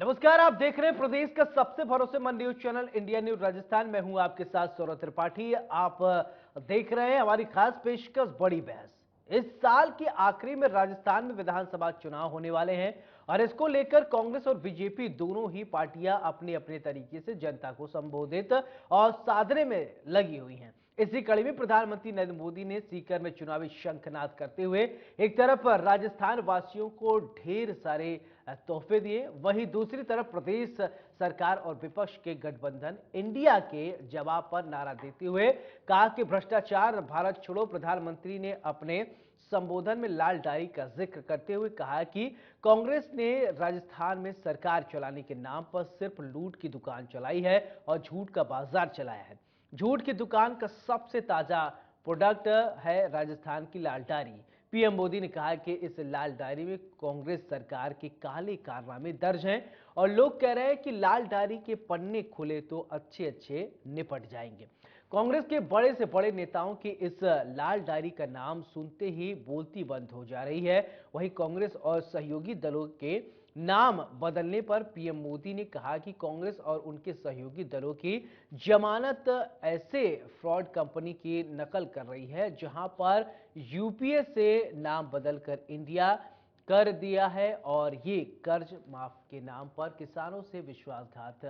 नमस्कार, आप देख रहे हैं प्रदेश का सबसे भरोसेमंद news channel India news Rajasthan. मैं हूं आपके साथ सौरभ त्रिपाठी। आप देख रहे हैं हमारी खास पेशकश बड़ी बहस। इस साल के आखिरी में राजस्थान में विधानसभा चुनाव होने वाले हैं और इसको लेकर कांग्रेस और बीजेपी दोनों ही पार्टियां अपने अपने तरीके से जनता को संबोधित और साधने में लगी हुई हैं। इसी कड़ी में प्रधानमंत्री नरेंद्र मोदी ने सीकर में चुनावी शंखनाद करते हुए एक तरफ राजस्थान वासियों को ढेर सारे तोहफे दिए, वहीं दूसरी तरफ प्रदेश सरकार और विपक्ष के गठबंधन इंडिया के जवाब पर नारा देते हुए कहा कि भ्रष्टाचार भारत छोड़ो। प्रधानमंत्री ने अपने संबोधन में लाल डायरी का जिक्र करते हुए कहा कि कांग्रेस ने राजस्थान में सरकार चलाने के नाम पर सिर्फ लूट की दुकान चलाई है और झूठ का बाजार चलाया है। झूठ की दुकान का सबसे ताजा प्रोडक्ट है राजस्थान की लाल डायरी। पीएम मोदी ने कहा कि इस लाल डायरी में कांग्रेस सरकार के काले कारनामे दर्ज हैं और लोग कह रहे हैं कि लाल डायरी के पन्ने खुले तो अच्छे अच्छे निपट जाएंगे। कांग्रेस के बड़े से बड़े नेताओं की इस लाल डायरी का नाम सुनते ही बोलती बंद हो जा रही है। वहीं कांग्रेस और सहयोगी दलों के नाम बदलने पर पीएम मोदी ने कहा कि कांग्रेस और उनके सहयोगी दलों की जमानत ऐसे फ्रॉड कंपनी की नकल कर रही है जहां पर यूपीए से नाम बदलकर इंडिया कर दिया है और ये कर्ज माफ के नाम पर किसानों से विश्वासघात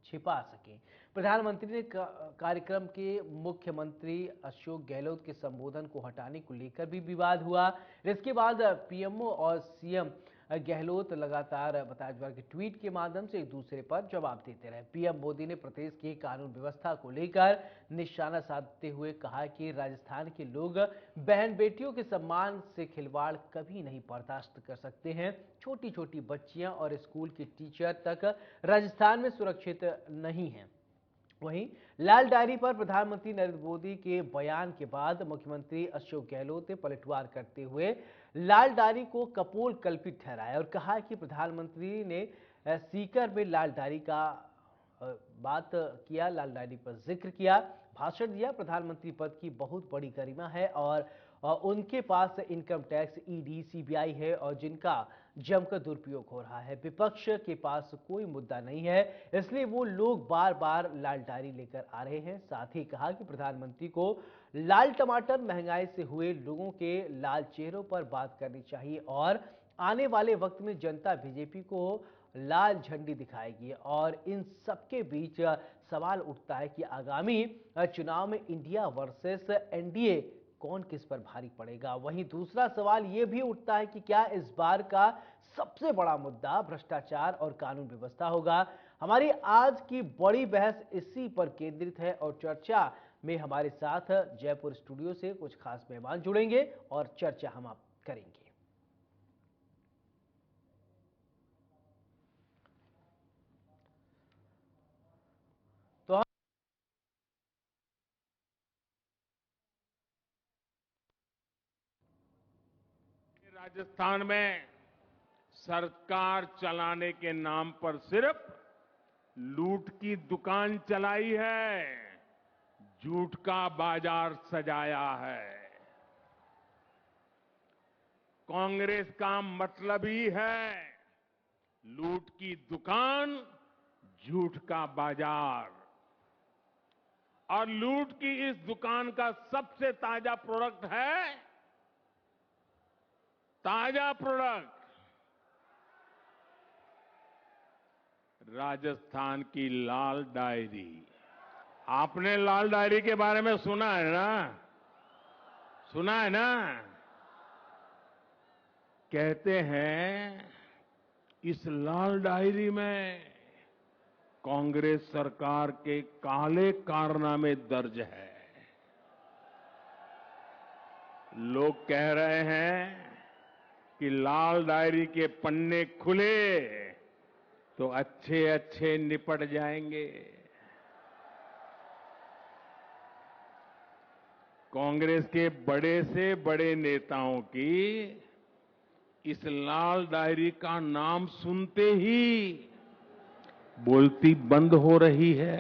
छिपा सके। प्रधानमंत्री ने कार्यक्रम के मुख्यमंत्री अशोक गहलोत के संबोधन को हटाने को लेकर भी विवाद हुआ। इसके बाद पीएमओ और सीएम गहलोत लगातार बताया जा रहा है कि ट्वीट के माध्यम से एक दूसरे पर जवाब देते रहे। पीएम मोदी ने प्रदेश की कानून व्यवस्था को लेकर निशाना साधते हुए कहा कि राजस्थान के लोग बहन बेटियों के सम्मान से खिलवाड़ कभी नहीं बर्दाश्त कर सकते हैं। छोटी छोटी बच्चियां और स्कूल के टीचर तक राजस्थान में सुरक्षित नहीं है। वहीं लाल डायरी पर प्रधानमंत्री नरेंद्र मोदी के बयान के बाद मुख्यमंत्री अशोक गहलोत ने पलटवार करते हुए लाल डायरी को कपोल कल्पित ठहराया और कहा कि प्रधानमंत्री ने सीकर में लाल डायरी का बात किया, लाल डायरी पर जिक्र किया, भाषण दिया। प्रधानमंत्री पद की बहुत बड़ी गरिमा है और उनके पास इनकम टैक्स, ईडी, सीबीआई है और जिनका जमकर दुरुपयोग हो रहा है। विपक्ष के पास कोई मुद्दा नहीं है, इसलिए वो लोग बार बार लाल डायरी लेकर आ रहे हैं। साथ ही कहा कि प्रधानमंत्री को लाल टमाटर महंगाई से हुए लोगों के लाल चेहरों पर बात करनी चाहिए और आने वाले वक्त में जनता बीजेपी को लाल झंडी दिखाएगी। और इन सबके बीच सवाल उठता है कि आगामी चुनाव में इंडिया वर्सेस एनडीए कौन किस पर भारी पड़ेगा। वहीं दूसरा सवाल यह भी उठता है कि क्या इस बार का सबसे बड़ा मुद्दा भ्रष्टाचार और कानून व्यवस्था होगा। हमारी आज की बड़ी बहस इसी पर केंद्रित है और चर्चा में हमारे साथ जयपुर स्टूडियो से कुछ खास मेहमान जुड़ेंगे और चर्चा हम आप करेंगे। तो राजस्थान में सरकार चलाने के नाम पर सिर्फ लूट की दुकान चलाई है, झूठ का बाजार सजाया है। कांग्रेस का मतलब ही है लूट की दुकान, झूठ का बाजार। और लूट की इस दुकान का सबसे ताजा प्रोडक्ट है, ताजा प्रोडक्ट राजस्थान की लाल डायरी। आपने लाल डायरी के बारे में सुना है ना? सुना है ना? कहते हैं इस लाल डायरी में कांग्रेस सरकार के काले कारनामे दर्ज है। लोग कह रहे हैं कि लाल डायरी के पन्ने खुले तो अच्छे अच्छे निपट जाएंगे। कांग्रेस के बड़े से बड़े नेताओं की इस लाल डायरी का नाम सुनते ही बोलती बंद हो रही है।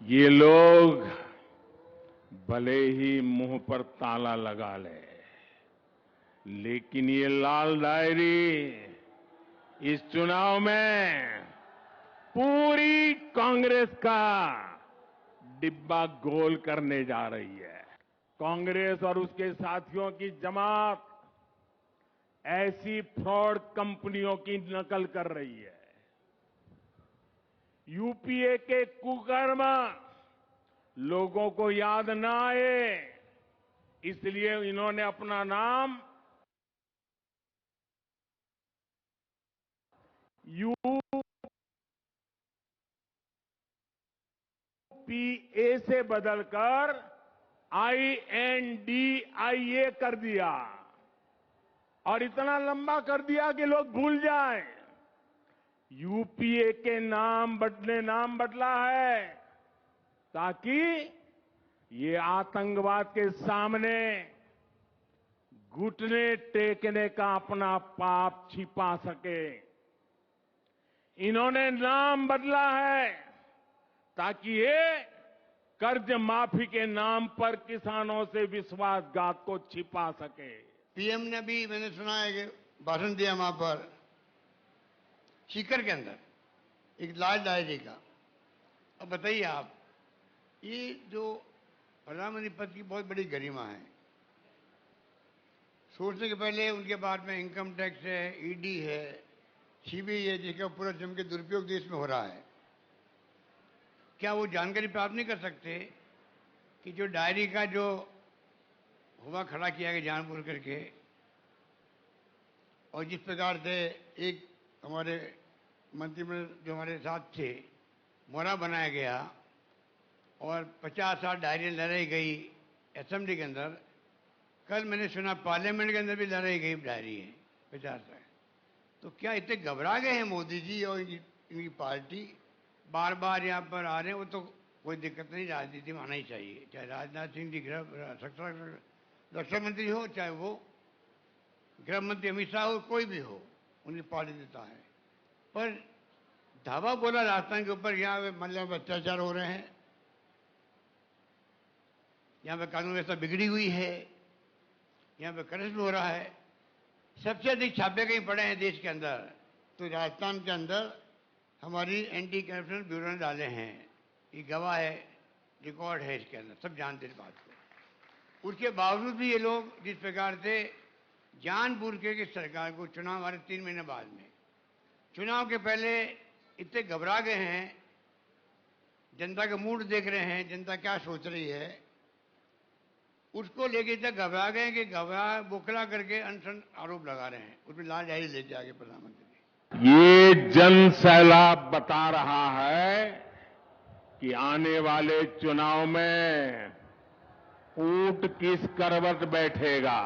ये लोग भले ही मुंह पर ताला लगा ले, लेकिन ये लाल डायरी इस चुनाव में पूरी कांग्रेस का डिब्बा गोल करने जा रही है। कांग्रेस और उसके साथियों की जमात ऐसी फ्रॉड कंपनियों की नकल कर रही है। यूपीए के कुकर्म लोगों को याद ना आए, इसलिए इन्होंने अपना नाम यूपीए से बदलकर INDIA कर दिया और इतना लंबा कर दिया कि लोग भूल जाएं। यूपीए के नाम बदला है ताकि ये आतंकवाद के सामने घुटने टेकने का अपना पाप छिपा सके। इन्होंने नाम बदला है ताकि ये कर्ज माफी के नाम पर किसानों से विश्वासघात को छिपा सके। पीएम ने भी, मैंने सुना है कि भाषण दिया वहां पर सीकर के अंदर एक लाल डायरी का। अब बताइए आप, ये जो प्रधानमंत्री पद की बहुत बड़ी गरिमा है, सोचने के पहले उनके बाद में इनकम टैक्स है, ईडी है, सीबीआई है, जिसका पूरा जम के दुरुपयोग देश में हो रहा है। क्या वो जानकारी प्राप्त नहीं कर सकते कि जो डायरी का जो हुआ खड़ा किया गया जानबूझ करके, और जिस प्रकार से एक हमारे मंत्रिमंडल जो हमारे साथ थे मोहरा बनाया गया और 50-60 डायरियां लड़ाई गई असेंबली के अंदर। कल मैंने सुना पार्लियामेंट के अंदर भी लड़ाई गई डायरी है 50-60। तो क्या इतने घबरा गए हैं मोदी जी और इनकी पार्टी? बार बार यहाँ पर आ रहे हैं, वो तो कोई दिक्कत नहीं, राजनीति में आना ही चाहिए, चाहे राजनाथ सिंह जी रक्षा मंत्री हो, चाहे वो गृह मंत्री अमित शाह हो, कोई भी हो, उनकी पार्टी देता है। पर धावा बोला राजस्थान के ऊपर, यहाँ महिलाओं पर अत्याचार हो रहे हैं, यहाँ पे कानून व्यवस्था बिगड़ी हुई है, यहाँ पे करप्शन हो रहा है। सबसे अधिक छापे कहीं पड़े हैं देश के अंदर, तो राजस्थान के अंदर हमारी एंटी करप्शन ब्यूरो ने डाले हैं। ये गवाह है, रिकॉर्ड है इसके अंदर, सब जानते इस बात को। उसके बावजूद भी ये लोग जिस प्रकार से जानबूझ के सरकार को, चुनाव हमारे 3 महीने बाद में, चुनाव के पहले इतने घबरा गए हैं, जनता का मूड देख रहे हैं, जनता क्या सोच रही है, उसको लेके इतना घबरा गए कि घबरा बोखला करके अनशन आरोप लगा रहे हैं। उसमें लाल डायरी ले जाके प्रधानमंत्री, ये जन सैलाब बता रहा है कि आने वाले चुनाव में ऊंट किस करवट बैठेगा।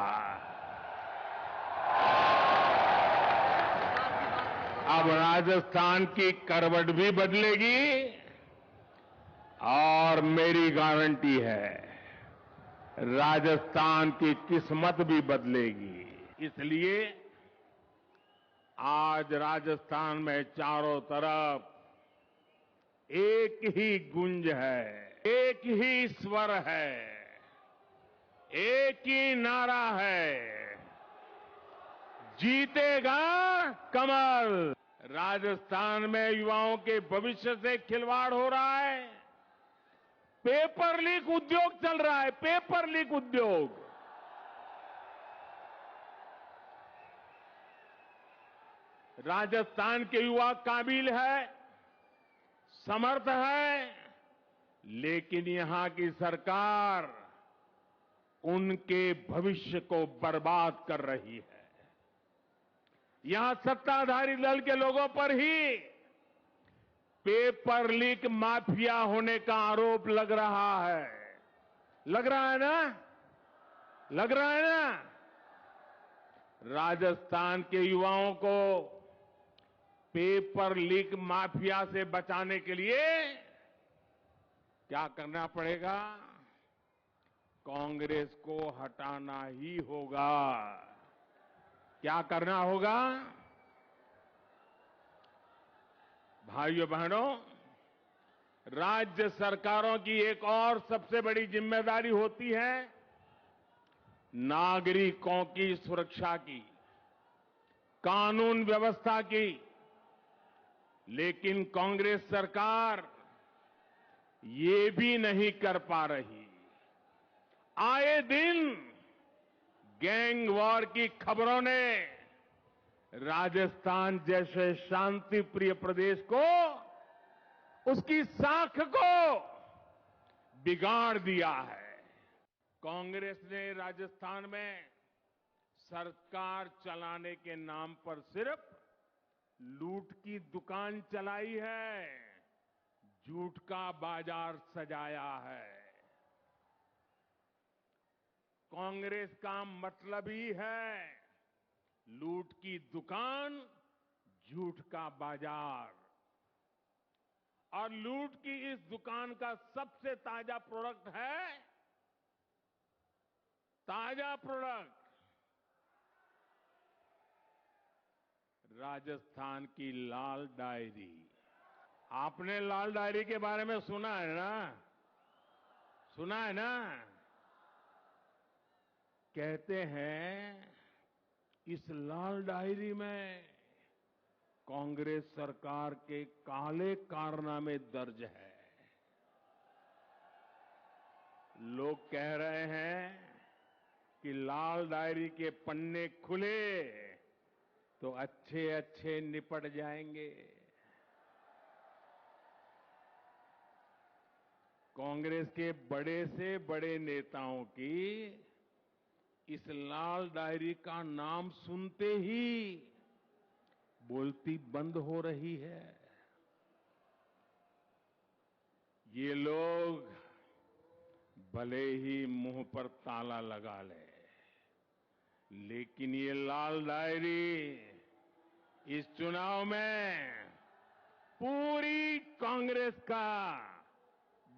अब राजस्थान की करवट भी बदलेगी और मेरी गारंटी है राजस्थान की किस्मत भी बदलेगी। इसलिए आज राजस्थान में चारों तरफ एक ही गूंज है, एक ही स्वर है, एक ही नारा है, जीतेगा कमल। राजस्थान में युवाओं के भविष्य से खिलवाड़ हो रहा है। पेपर लीक उद्योग चल रहा है, पेपर लीक उद्योग। राजस्थान के युवा काबिल है, समर्थ है, लेकिन यहां की सरकार उनके भविष्य को बर्बाद कर रही है। यहां सत्ताधारी दल के लोगों पर ही पेपर लीक माफिया होने का आरोप लग रहा है। लग रहा है ना? लग रहा है ना? राजस्थान के युवाओं को पेपर लीक माफिया से बचाने के लिए क्या करना पड़ेगा? कांग्रेस को हटाना ही होगा। क्या करना होगा? भाइयों बहनों, राज्य सरकारों की एक और सबसे बड़ी जिम्मेदारी होती है नागरिकों की सुरक्षा की, कानून व्यवस्था की। लेकिन कांग्रेस सरकार ये भी नहीं कर पा रही। आए दिन गैंग वॉर की खबरों ने राजस्थान जैसे शांति प्रिय प्रदेश को, उसकी साख को बिगाड़ दिया है। कांग्रेस ने राजस्थान में सरकार चलाने के नाम पर सिर्फ लूट की दुकान चलाई है, झूठ का बाजार सजाया है। कांग्रेस का मतलब ही है लूट की दुकान, झूठ का बाजार। और लूट की इस दुकान का सबसे ताजा प्रोडक्ट है, ताजा प्रोडक्ट राजस्थान की लाल डायरी। आपने लाल डायरी के बारे में सुना है ना? सुना है ना? कहते हैं इस लाल डायरी में कांग्रेस सरकार के काले कारनामे दर्ज है। लोग कह रहे हैं कि लाल डायरी के पन्ने खुले तो अच्छे अच्छे निपट जाएंगे। कांग्रेस के बड़े से बड़े नेताओं की इस लाल डायरी का नाम सुनते ही बोलती बंद हो रही है। ये लोग भले ही मुंह पर ताला लगा ले, लेकिन ये लाल डायरी इस चुनाव में पूरी कांग्रेस का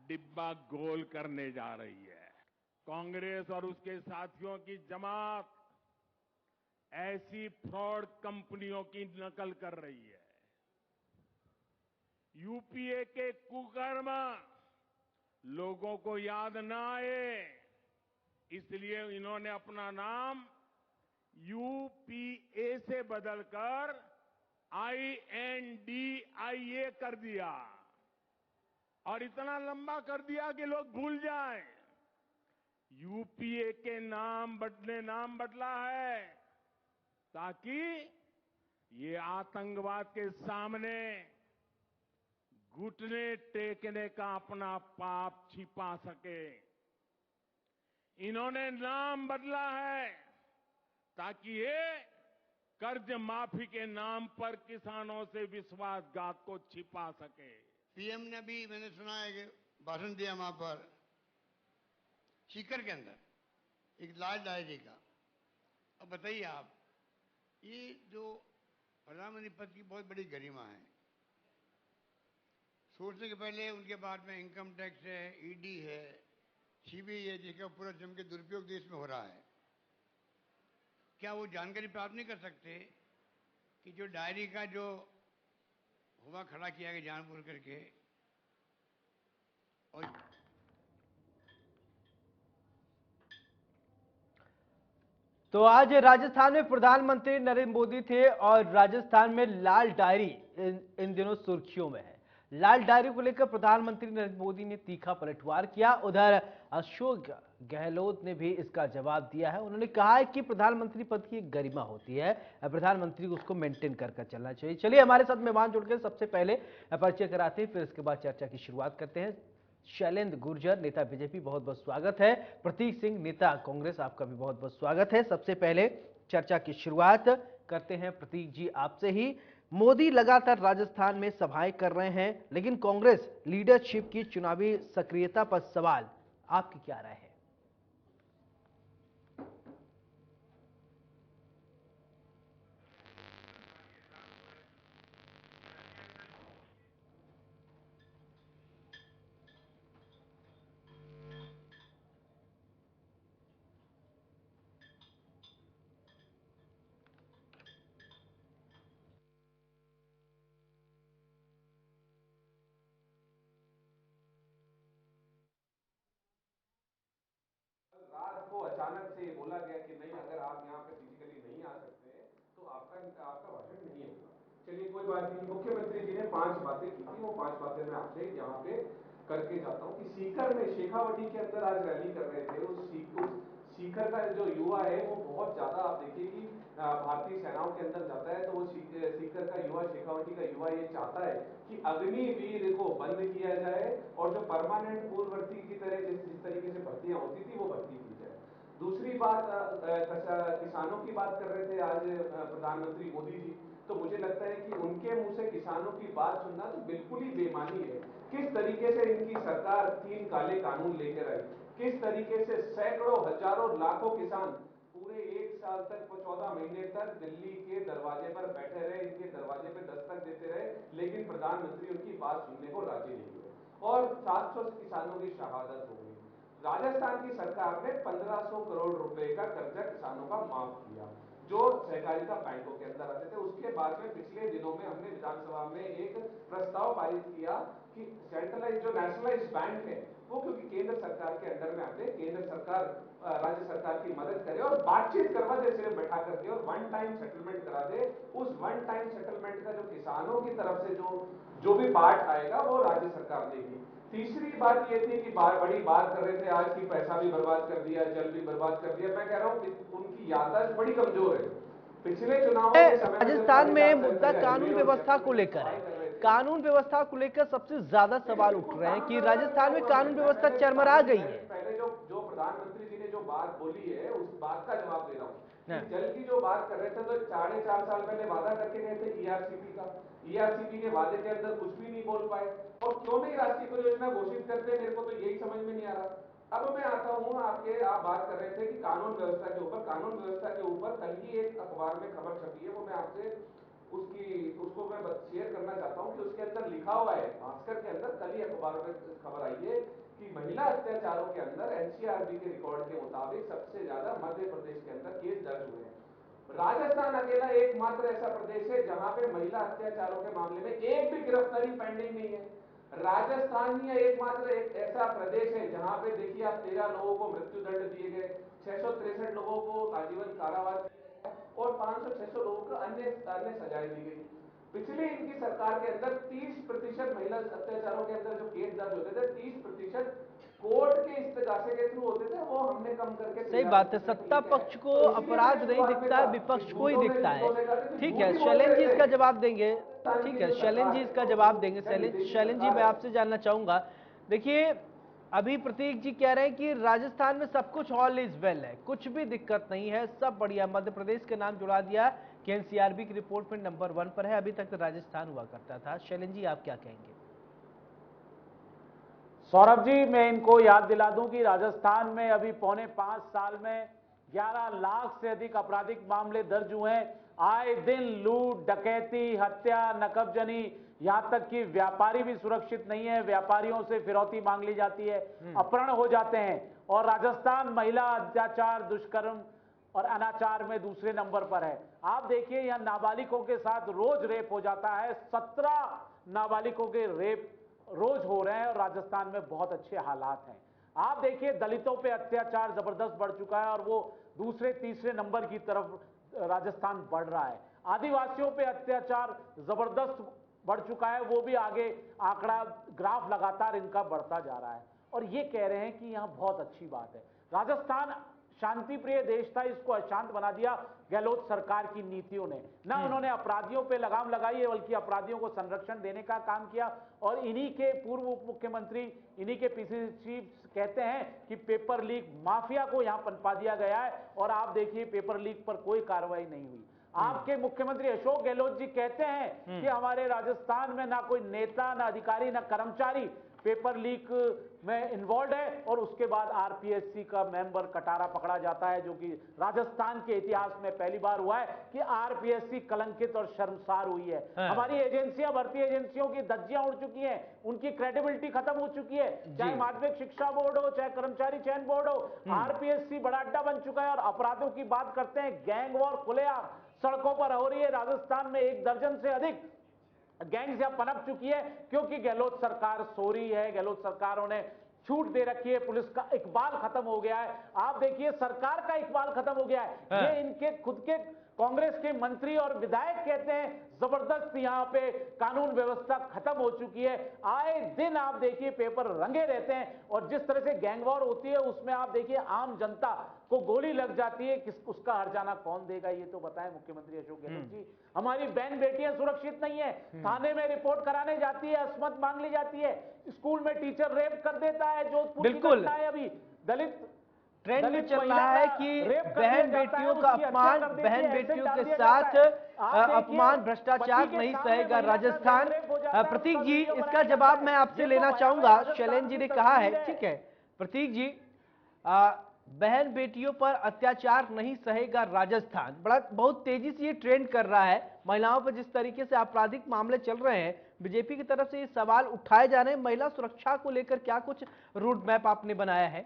डिब्बा गोल करने जा रही है। कांग्रेस और उसके साथियों की जमात ऐसी फ्रॉड कंपनियों की नकल कर रही है। यूपीए के कुकर्म लोगों को याद ना आए, इसलिए इन्होंने अपना नाम यूपीए से बदलकर INDIA कर दिया और इतना लंबा कर दिया कि लोग भूल जाएं। यूपीए के नाम बदला है ताकि ये आतंकवाद के सामने घुटने टेकने का अपना पाप छिपा सके। इन्होंने नाम बदला है ताकि ये कर्ज माफी के नाम पर किसानों से विश्वासघात को छिपा सके। पीएम ने भी, मैंने सुना है कि भाषण दिया वहां पर सीकर के अंदर एक लाल डायरी का। अब बताइए आप, ये जो प्रधानमंत्री पद की बहुत बड़ी गरिमा है, सोचने के पहले उनके बाद में इनकम टैक्स है, ईडी है, सीबीआई है, जिसका पूरा जम के दुरुपयोग देश में हो रहा है। क्या वो जानकारी प्राप्त नहीं कर सकते कि जो डायरी का जो हुआ खड़ा किया गया जानबूझ करके, और तो आज राजस्थान में प्रधानमंत्री नरेंद्र मोदी थे और राजस्थान में लाल डायरी इन दिनों सुर्खियों में है। लाल डायरी को लेकर प्रधानमंत्री नरेंद्र मोदी ने तीखा पलटवार किया। उधर अशोक गहलोत ने भी इसका जवाब दिया है। उन्होंने कहा है कि प्रधानमंत्री पद की एक गरिमा होती है, प्रधानमंत्री को उसको मेंटेन कर चलना चाहिए। चलिए हमारे साथ मेहमान जुड़कर सबसे पहले परिचय कराते हैं, फिर इसके बाद चर्चा की शुरुआत करते हैं। शैलेंद्र गुर्जर, नेता बीजेपी, बहुत बहुत स्वागत है। प्रतीक सिंह, नेता कांग्रेस, आपका भी बहुत बहुत स्वागत है। सबसे पहले चर्चा की शुरुआत करते हैं प्रतीक जी आपसे ही। मोदी लगातार राजस्थान में सभाएं कर रहे हैं, लेकिन कांग्रेस लीडरशिप की चुनावी सक्रियता पर सवाल, आपकी क्या राय है? रात को अचानक से बोला गया कि नहीं, अगर आप यहाँ पे फिजिकली नहीं आ सकते हैं तो आपका भाषण नहीं होगा। चलिए कोई बात नहीं, मुख्यमंत्री जी ने 5 बातें की थी, वो 5 बातें मैं आपसे यहाँ पे करके जाता हूँ कि सीकर में शेखावटी के अंदर आज रैली कर रहे थे। उस सीकर का जो युवा है वो बहुत ज्यादा, आप देखिए कि भारतीय सेनाओं के अंदर जाता है, तो वो सीकर का युवा, शेखावटी का युवा ये चाहता है कि अग्निवीर को बंद किया जाए और जो परमानेंट पूर्ववर्ती की तरह जिस तरीके से भर्तियां होती थी वो भर्ती की जाए। दूसरी बात, किसानों की बात कर रहे थे आज प्रधानमंत्री मोदी जी, तो मुझे लगता है कि उनके मुंह से किसानों की बात सुनना तो बिल्कुल ही बेमानी है। किस तरीके से इनकी सरकार 3 काले कानून लेकर आई, किस तरीके से सैकड़ों, हजारों, लाखों किसान पूरे 1 साल तक, 14 महीने तक दिल्ली के दरवाजे पर बैठे रहे, इनके दरवाजे पे दस्तक देते रहे, लेकिन प्रधानमंत्री उनकी बात सुनने को राजी नहीं हुए और 700 किसानों की शहादत हो गई। राजस्थान की सरकार ने 1500 करोड़ रुपए का कर्जा किसानों का माफ किया जो सहकारिता बैंकों के अंदर आते थे। उसके बाद में पिछले दिनों में हमने विधानसभा में एक प्रस्ताव पारित किया कि सेंट्रलाइज जो नेशनलाइज बैंक है वो, क्योंकि केंद्र सरकार के अंडर में आते, केंद्र सरकार राज्य सरकार की मदद करे और बातचीत करवा दे, सिर्फ बैठा करके, और वन टाइम सेटलमेंट करा दे। उस वन टाइम सेटलमेंट का जो किसानों की तरफ से जो भी पार्ट आएगा वो राज्य सरकार देगी। तीसरी बात ये थी कि बड़ी बात कर रहे थे आज की पैसा भी बर्बाद कर दिया, जल भी बर्बाद कर दिया। मैं कह रहा हूँ कि उनकी याददाश्त बड़ी कमजोर है। पिछले चुनाव के समय राजस्थान में मुद्दा कानून व्यवस्था को लेकर है। कानून व्यवस्था को लेकर सबसे ज्यादा सवाल उठ रहे हैं कि राजस्थान में कानून व्यवस्था चरमरा गई है। पहले जो प्रधानमंत्री जी ने जो बात बोली है उस बात का जवाब दे रहा हूँ। जल की जो बात कर रहे थे तो 4.5 साल पहले वादा करके गए थे ईआरसीपी का, ईआरसीपी के वादे के अंदर कुछ भी नहीं बोल पाए और क्यों नहीं राष्ट्रीय परियोजना घोषित करते, मेरे को तो यही समझ में नहीं आ रहा। अब मैं आता हूँ आप बात कर रहे थे कि कानून व्यवस्था के ऊपर, कानून व्यवस्था के ऊपर कल ही एक अखबार में खबर छपी है, वो मैं आपसे उसको मैं शेयर करना चाहता हूँ कि उसके अंदर लिखा हुआ है, भास्कर के अंदर कल ही अखबार में खबर आई है कि महिला अत्याचारों के अंदर एनसीआरबी के रिकॉर्ड के मुताबिक सबसे ज्यादा मध्य प्रदेश के अंदर केस दर्ज हुए हैं। राजस्थान अकेला एकमात्र ऐसा प्रदेश है जहां पे महिला अत्याचारों के मामले में एक भी गिरफ्तारी पेंडिंग नहीं है। राजस्थान ही एकमात्र एक ऐसा प्रदेश है जहां पे देखिए आप 13 लोगों को मृत्यु दंड दिए गए, 663 लोगों को आजीवन कारावास और 500-600 लोगों को अन्य सजाएं दी गई। पिछले इनकी सरकार के अंदर 30% महिला अत्याचारों के अंदर जो केस दर्ज होते थे, 30% कोर्ट के इस्तगासे के थ्रू होते थे, वो हमने कम करके। सही बात है, सत्ता पक्ष को अपराध नहीं दिखता है, विपक्ष को ही दिखता है। ठीक है, शैलेंद्र जी इसका जवाब देंगे। ठीक है, शैलेंद्र जी इसका जवाब देंगे। शैलेंद्र जी, मैं आपसे जानना चाहूंगा, देखिए अभी प्रतीक जी कह रहे हैं कि राजस्थान में सब कुछ ऑल इज वेल है, कुछ भी दिक्कत नहीं है, सब बढ़िया। मध्य प्रदेश के नाम जुड़ा दिया कि एनसीआरबी की रिपोर्ट में नंबर 1 पर है, अभी तक राजस्थान हुआ करता था। शैलेंद्र जी, आप क्या कहेंगे? सौरभ जी, मैं इनको याद दिला दूं कि राजस्थान में अभी पौने 5 साल में 11 लाख से अधिक आपराधिक मामले दर्ज हुए हैं। आए दिन लूट, डकैती, हत्या, नकबजनी, यहां तक कि व्यापारी भी सुरक्षित नहीं है, व्यापारियों से फिरौती मांग ली जाती है, अपहरण हो जाते हैं। और राजस्थान महिला अत्याचार, दुष्कर्म और अनाचार में दूसरे नंबर पर है। आप देखिए यहां नाबालिगों के साथ रोज रेप हो जाता है, 17 नाबालिगों के रेप रोज हो रहे हैं और राजस्थान में बहुत अच्छे हालात हैं। आप देखिए दलितों पे अत्याचार जबरदस्त बढ़ चुका है और वो दूसरे तीसरे नंबर की तरफ राजस्थान बढ़ रहा है। आदिवासियों पे अत्याचार जबरदस्त बढ़ चुका है, वो भी आगे आंकड़ा ग्राफ लगातार इनका बढ़ता जा रहा है। और ये कह रहे हैं कि यहां बहुत अच्छी बात है। राजस्थान शांति प्रिय देश था, इसको अशांत बना दिया गहलोत सरकार की नीतियों ने। ना उन्होंने अपराधियों पे लगाम लगाई है, बल्कि अपराधियों को संरक्षण देने का काम किया। और इन्हीं के पूर्व उप मुख्यमंत्री, इन्हीं के पीसीसी चीफ कहते हैं कि पेपर लीक माफिया को यहां पनपा दिया गया है। और आप देखिए पेपर लीक पर कोई कार्रवाई नहीं हुई। आपके मुख्यमंत्री अशोक गहलोत जी कहते हैं कि हमारे राजस्थान में ना कोई नेता, ना अधिकारी, ना कर्मचारी पेपर लीक में इन्वॉल्व है। और उसके बाद आरपीएससी का मेंबर कटारा पकड़ा जाता है, जो कि राजस्थान के इतिहास में पहली बार हुआ है कि आरपीएससी कलंकित और शर्मसार हुई है। हमारी एजेंसियां, भर्ती एजेंसियों की धज्जियां उड़ चुकी हैं, उनकी क्रेडिबिलिटी खत्म हो चुकी है, चाहे माध्यमिक शिक्षा बोर्ड हो, चाहे कर्मचारी चयन बोर्ड हो। आरपीएससी बड़ा अड्डा बन चुका है। और अपराधों की बात करते हैं, गैंग वॉर खुलेआम सड़कों पर हो रही है। राजस्थान में 1 दर्जन से अधिक गैंग्स यहां पनप चुकी है, क्योंकि गहलोत सरकार सो रही है। गहलोत सरकारों ने छूट दे रखी है, पुलिस का इकबाल खत्म हो गया है, आप देखिए सरकार का इकबाल खत्म हो गया है। ये इनके खुद के कांग्रेस के मंत्री और विधायक कहते हैं जबरदस्त यहाँ पे कानून व्यवस्था खत्म हो चुकी है। आए दिन आप देखिए पेपर रंगे रहते हैं और जिस तरह से गैंगवॉर होती है उसमें आप देखिए आम जनता को गोली लग जाती है, उसका हर्जाना कौन देगा ये तो बताएं मुख्यमंत्री अशोक गहलोत जी। हमारी बहन बेटियां सुरक्षित नहीं है, थाने में रिपोर्ट कराने जाती है, अस्मत मांग ली जाती है, स्कूल में टीचर रेप कर देता है, जोधपुर की घटना है अभी, दलित ट्रेंड में चल रहा है कि बहन बेटियों का अपमान, बहन बेटियों के साथ अपमान, भ्रष्टाचार नहीं सहेगा राजस्थान। प्रतीक जी, इसका जवाब मैं आपसे लेना चाहूंगा। शैलेंद्र जी ने कहा है, ठीक है प्रतीक जी, बहन बेटियों पर अत्याचार नहीं सहेगा राजस्थान, बहुत तेजी से ये ट्रेंड कर रहा है। महिलाओं पर जिस तरीके से आपराधिक मामले चल रहे हैं, बीजेपी की तरफ से ये सवाल उठाए जा रहे हैं, महिला सुरक्षा को लेकर क्या कुछ रोड मैप आपने बनाया है?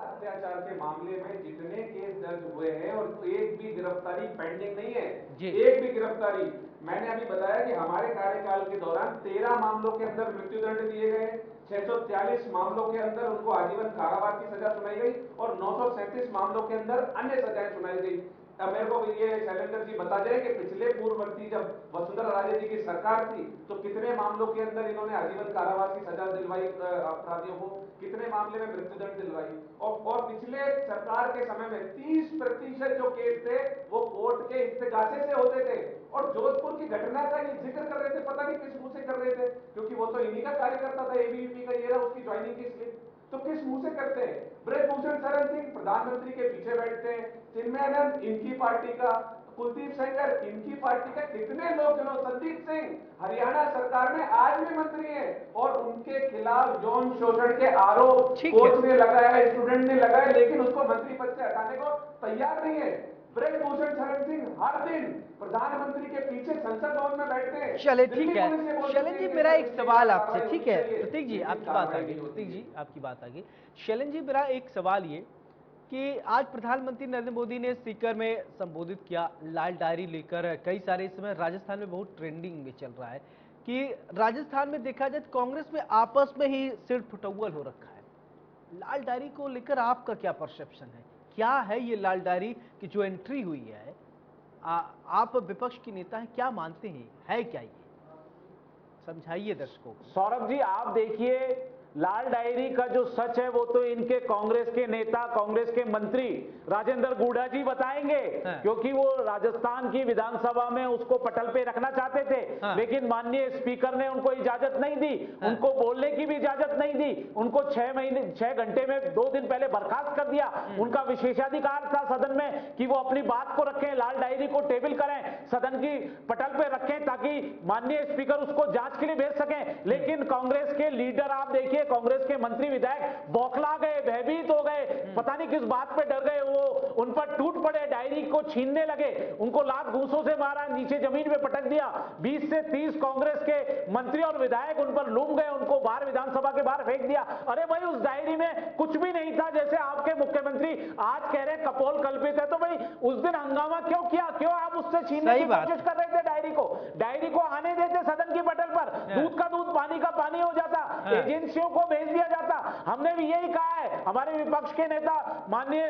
अत्याचार के मामले में जितने केस दर्ज हुए हैं और एक भी गिरफ्तारी पेंडिंग नहीं है, एक भी गिरफ्तारी। मैंने अभी बताया कि हमारे कार्यकाल के दौरान 13 मामलों के अंदर मृत्युदंड दिए गए, 643 मामलों के अंदर उनको आजीवन कारावास की सजा सुनाई गई और 937 मामलों के अंदर अन्य सजाएं सुनाई गई। अब मेरे को ये शैलेंद्र जी बता जाए कि पिछले पूर्ववर्ती जब वसुंधरा राजे जी की सरकार थी तो कितने मामलों के अंदर इन्होंने आजीवन कारावास की सजा दिलवाई अपराधियों को, कितने मामले में मृत्युदंड दिलवाई। और पिछले सरकार के समय में 30% जो केस थे वो कोर्ट के इस्तेगासे से होते थे। और जोधपुर की घटना का ये जिक्र कर रहे थे, पता नहीं किस मुंह से कर रहे थे, क्योंकि वो तो इन्हीं का कार्यकर्ता था, एबीवीपी का, ये रहा उसकी ज्वाइनिंग की स्लिप। तो किस मुंह से करते हैं? ब्रजभूषण शरण सिंह प्रधानमंत्री के पीछे बैठते हैं, चिन्मयानंद इनकी पार्टी का, कुलदीप सेंगर इनकी पार्टी का, कितने लोग जो, संदीप सिंह हरियाणा सरकार में आज भी मंत्री हैं और उनके खिलाफ यौन शोषण के आरोप कोच ने लगाया, स्टूडेंट ने लगाया, लेकिन उसको मंत्री पद से हटाने को तैयार नहीं है। ब्रजभूषण शरण सिंह हर दिन प्रधानमंत्री के पीछे संसद भवन में बैठते हैं। चले ठीक है शैलेंद्र जी, मेरा एक सवाल आपसे, ठीक है प्रतीक जी आपकी बात आ गई, प्रतीक जी आपकी बात आ गई। शैलेंद्र जी, मेरा एक सवाल ये कि आज प्रधानमंत्री नरेंद्र मोदी ने सीकर में संबोधित किया, लाल डायरी लेकर कई सारे इस समय राजस्थान में बहुत ट्रेंडिंग में चल रहा है कि राजस्थान में देखा जाए तो कांग्रेस में आपस में ही सिर फुटौल हो रखा है। लाल डायरी को लेकर आपका क्या परसेप्शन है? क्या है ये लाल डायरी की जो एंट्री हुई है? आप विपक्ष की नेता हैं, क्या मानते हैं, है क्या ये? समझाइए दर्शकों को। सौरभ जी, आप देखिए लाल डायरी का जो सच है वो तो इनके कांग्रेस के नेता, कांग्रेस के मंत्री राजेंद्र गुढ़ा जी बताएंगे, क्योंकि वो राजस्थान की विधानसभा में उसको पटल पे रखना चाहते थे, लेकिन माननीय स्पीकर ने उनको इजाजत नहीं दी, उनको बोलने की भी इजाजत नहीं दी, उनको 6 घंटे में 2 दिन पहले बर्खास्त कर दिया। उनका विशेषाधिकार था सदन में कि वो अपनी बात को रखें, लाल डायरी को टेबल करें, सदन की पटल पे रखें ताकि माननीय स्पीकर उसको जांच के लिए भेज सकें। लेकिन कांग्रेस के लीडर आप देखिए, कांग्रेस के मंत्री विधायक बौखला गए, भयभीत हो गए, पता नहीं किस बात पे डर गए, वो उन पर टूट पड़े, डायरी को छीनने लगे, उनको लात घूंसों से मारा, नीचे जमीन पे पटक दिया। 20 से 30 कांग्रेस के मंत्री और विधायक उन पर लूम गए, उनको बाहर विधानसभा के बाहर फेंक दिया। अरे भाई, उस डायरी में कुछ भी नहीं था, जैसे आपके मुख्यमंत्री आज कह रहे हैं कपोल कल्पित है, तो भाई उस दिन हंगामा क्यों किया? क्यों आप उससे छीनने की कोशिश कर रहे थे डायरी को आने देते सदन की पटल पर, दूध का दूध पानी का पानी हो जाता, एजेंसियों को भेज दिया जाता। हमने भी यही कहा है, हमारे विपक्ष के नेता माननीय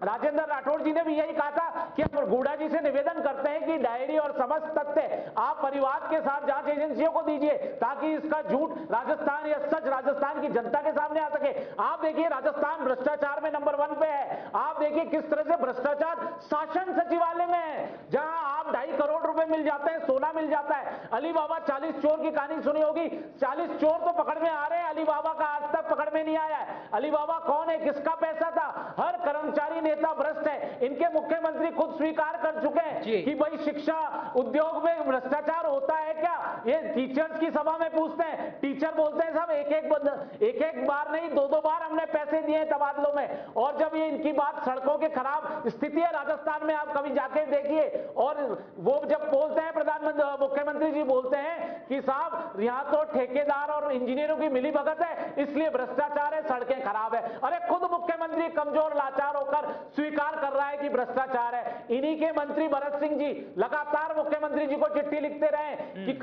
राजेंद्र राठौड़ जी ने भी यही कहा था कि हम गुढ़ा जी से निवेदन करते हैं कि डायरी और समस्त तथ्य आप परिवार के साथ जांच एजेंसियों को दीजिए ताकि इसका झूठ राजस्थान या सच राजस्थान की जनता के सामने आ सके। आप देखिए राजस्थान भ्रष्टाचार में नंबर 1 पे है। आप देखिए किस तरह से भ्रष्टाचार शासन सचिवालय में है, जहां आप 2.5 करोड़ रुपए मिल जाते हैं, सोना मिल जाता है। अली बाबा 40 चोर की कहानी सुनी होगी, 40 चोर तो पकड़ में आ रहे हैं, अली बाबा का आज तक पकड़ में नहीं आया है। अली बाबा कौन है, किसका पैसा था? हर कर्मचारी नेता भ्रष्ट है। इनके मुख्यमंत्री खुद स्वीकार कर चुके हैं कि भाई शिक्षा उद्योग में भ्रष्टाचार होता है क्या? ये टीचर्स की सभा में पूछते हैं, टीचर बोलते हैं साहब एक बार नहीं 2 बार हमने पैसे दिए तबादलों में। और जब ये इनकी बात, सड़कों के खराब स्थिति है राजस्थान में, आप कभी जाके देखिए, और वो वो जब बोलते हैं प्रधानमंत्री मुख्यमंत्री जी बोलते हैं कि साहब यहाँ तो ठेकेदार और इंजीनियरों की मिलीभगत है, इसलिए भ्रष्टाचार है, सड़कें खराब है। अरे खुद मुख्यमंत्री कमजोर लाचार होकर स्वीकार कर रहा है कि भ्रष्टाचार है। इन्हीं के मंत्री भरत सिंह जी लगातार मुख्यमंत्री जी को चिट्ठी लिखते रहे कि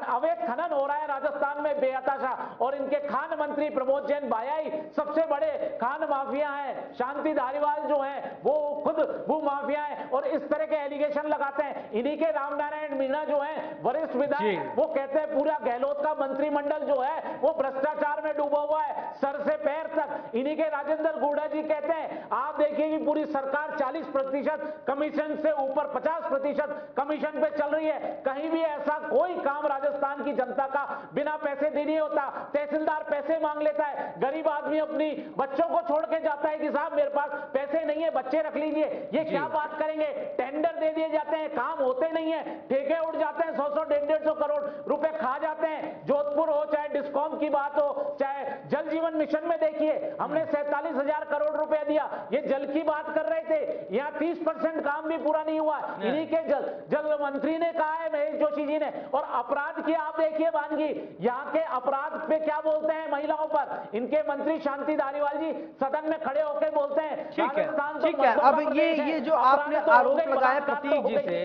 अवैध खनन हो रहा है राजस्थान में बेहताशा, और इनके खान मंत्री प्रमोद जैन भायाई सबसे बड़े खान माफिया हैं, शांति धारीवाल जो है वो खुद वो माफिया है, और इस तरह के एलिगेशन लगाते हैं। इन्हीं के रामनारायण मीणा जो है वरिष्ठ विधायक, वो कहते हैं पूरा गहलोत का मंत्रिमंडल जो है वो भ्रष्टाचार में डूबा हुआ है सर से पैर तक। इन्हीं के राजेंद्र गुड़ा जी कहते हैं आप देखिए कि पूरी सरकार 40% कमीशन से ऊपर 50% कमीशन पे चल रही है। कहीं भी ऐसा कोई काम राजस्थान की जनता का बिना पैसे दे नहीं होता। तहसीलदार पैसे मांग लेता है, गरीब आदमी अपनी बच्चों को छोड़ के जाता है कि साहब मेरे पास पैसे नहीं है, बच्चे रख लीजिए। ये क्या बात करेंगे? टेंडर दे दिए जाते हैं, काम होते नहीं है, ठेके उड़ जाते हैं, 100-100 150 करोड़ रुपए खा जाते हैं। जोधपुर हो चाहे डिस्कॉम की बात हो चाहे जल जीवन मिशन में देखिए हमने 47,000 करोड़ रुपए दिया, ये जल की बात कर रहे थे, यहाँ 30% काम भी पूरा नहीं हुआ। इन्हीं के जल मंत्री ने कहा है महेश जोशी जी ने। और अपराध की आप देखिए वानगी, यहाँ के अपराध पे क्या बोलते हैं महिलाओं पर, इनके मंत्री शांति धारीवाल जी सदन में खड़े होकर बोलते हैं ठीक है। अब ये जो आपने आरोप लगाया प्रतीक जी से,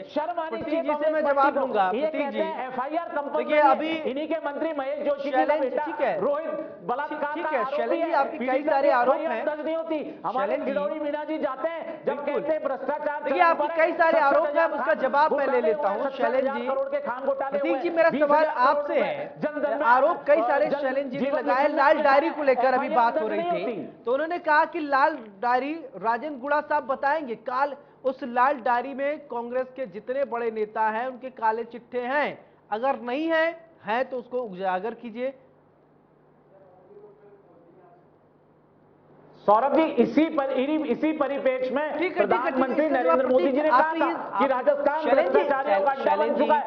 प्रतीक जी से मैं जवाब लूंगा। प्रतीक जी FIR कंपनी देखिए अभी इन्हीं के मंत्री महेश जोशी का बेटा रोहित बलात्कार ठीक है शैलेंद्र जी, आपके कई सारे आरोप हैं। नहीं होती हमारे खिलौड़ी मीणा जी जाते हैं जब कहते हैं भ्रष्टाचार, देखिए आपके कई सारे आरोप हैं, उसका जवाब मैं ले लेता हूँ। शैलेंद्र जी, प्रतीक जी मेरा सवाल आपसे है, आरोप कई सारे शैलेंद्र जी ने लगाए लाल डायरी को लेकर अभी बात हो रही थी, तो उन्होंने कहा कि लाल डायरी राजेंद्र गुड़ा साहब बताएंगे काल उस लाल डायरी में कांग्रेस के जितने बड़े नेता हैं उनके काले चिट्ठे हैं, अगर नहीं है तो उसको उजागर कीजिए। सौरभ जी इसी परिप्रेक्ष्य में प्रधानमंत्री नरेंद्र मोदी जी ने कहा था कि राजस्थान भ्रष्टाचारियों का अड्डा बन चुका है।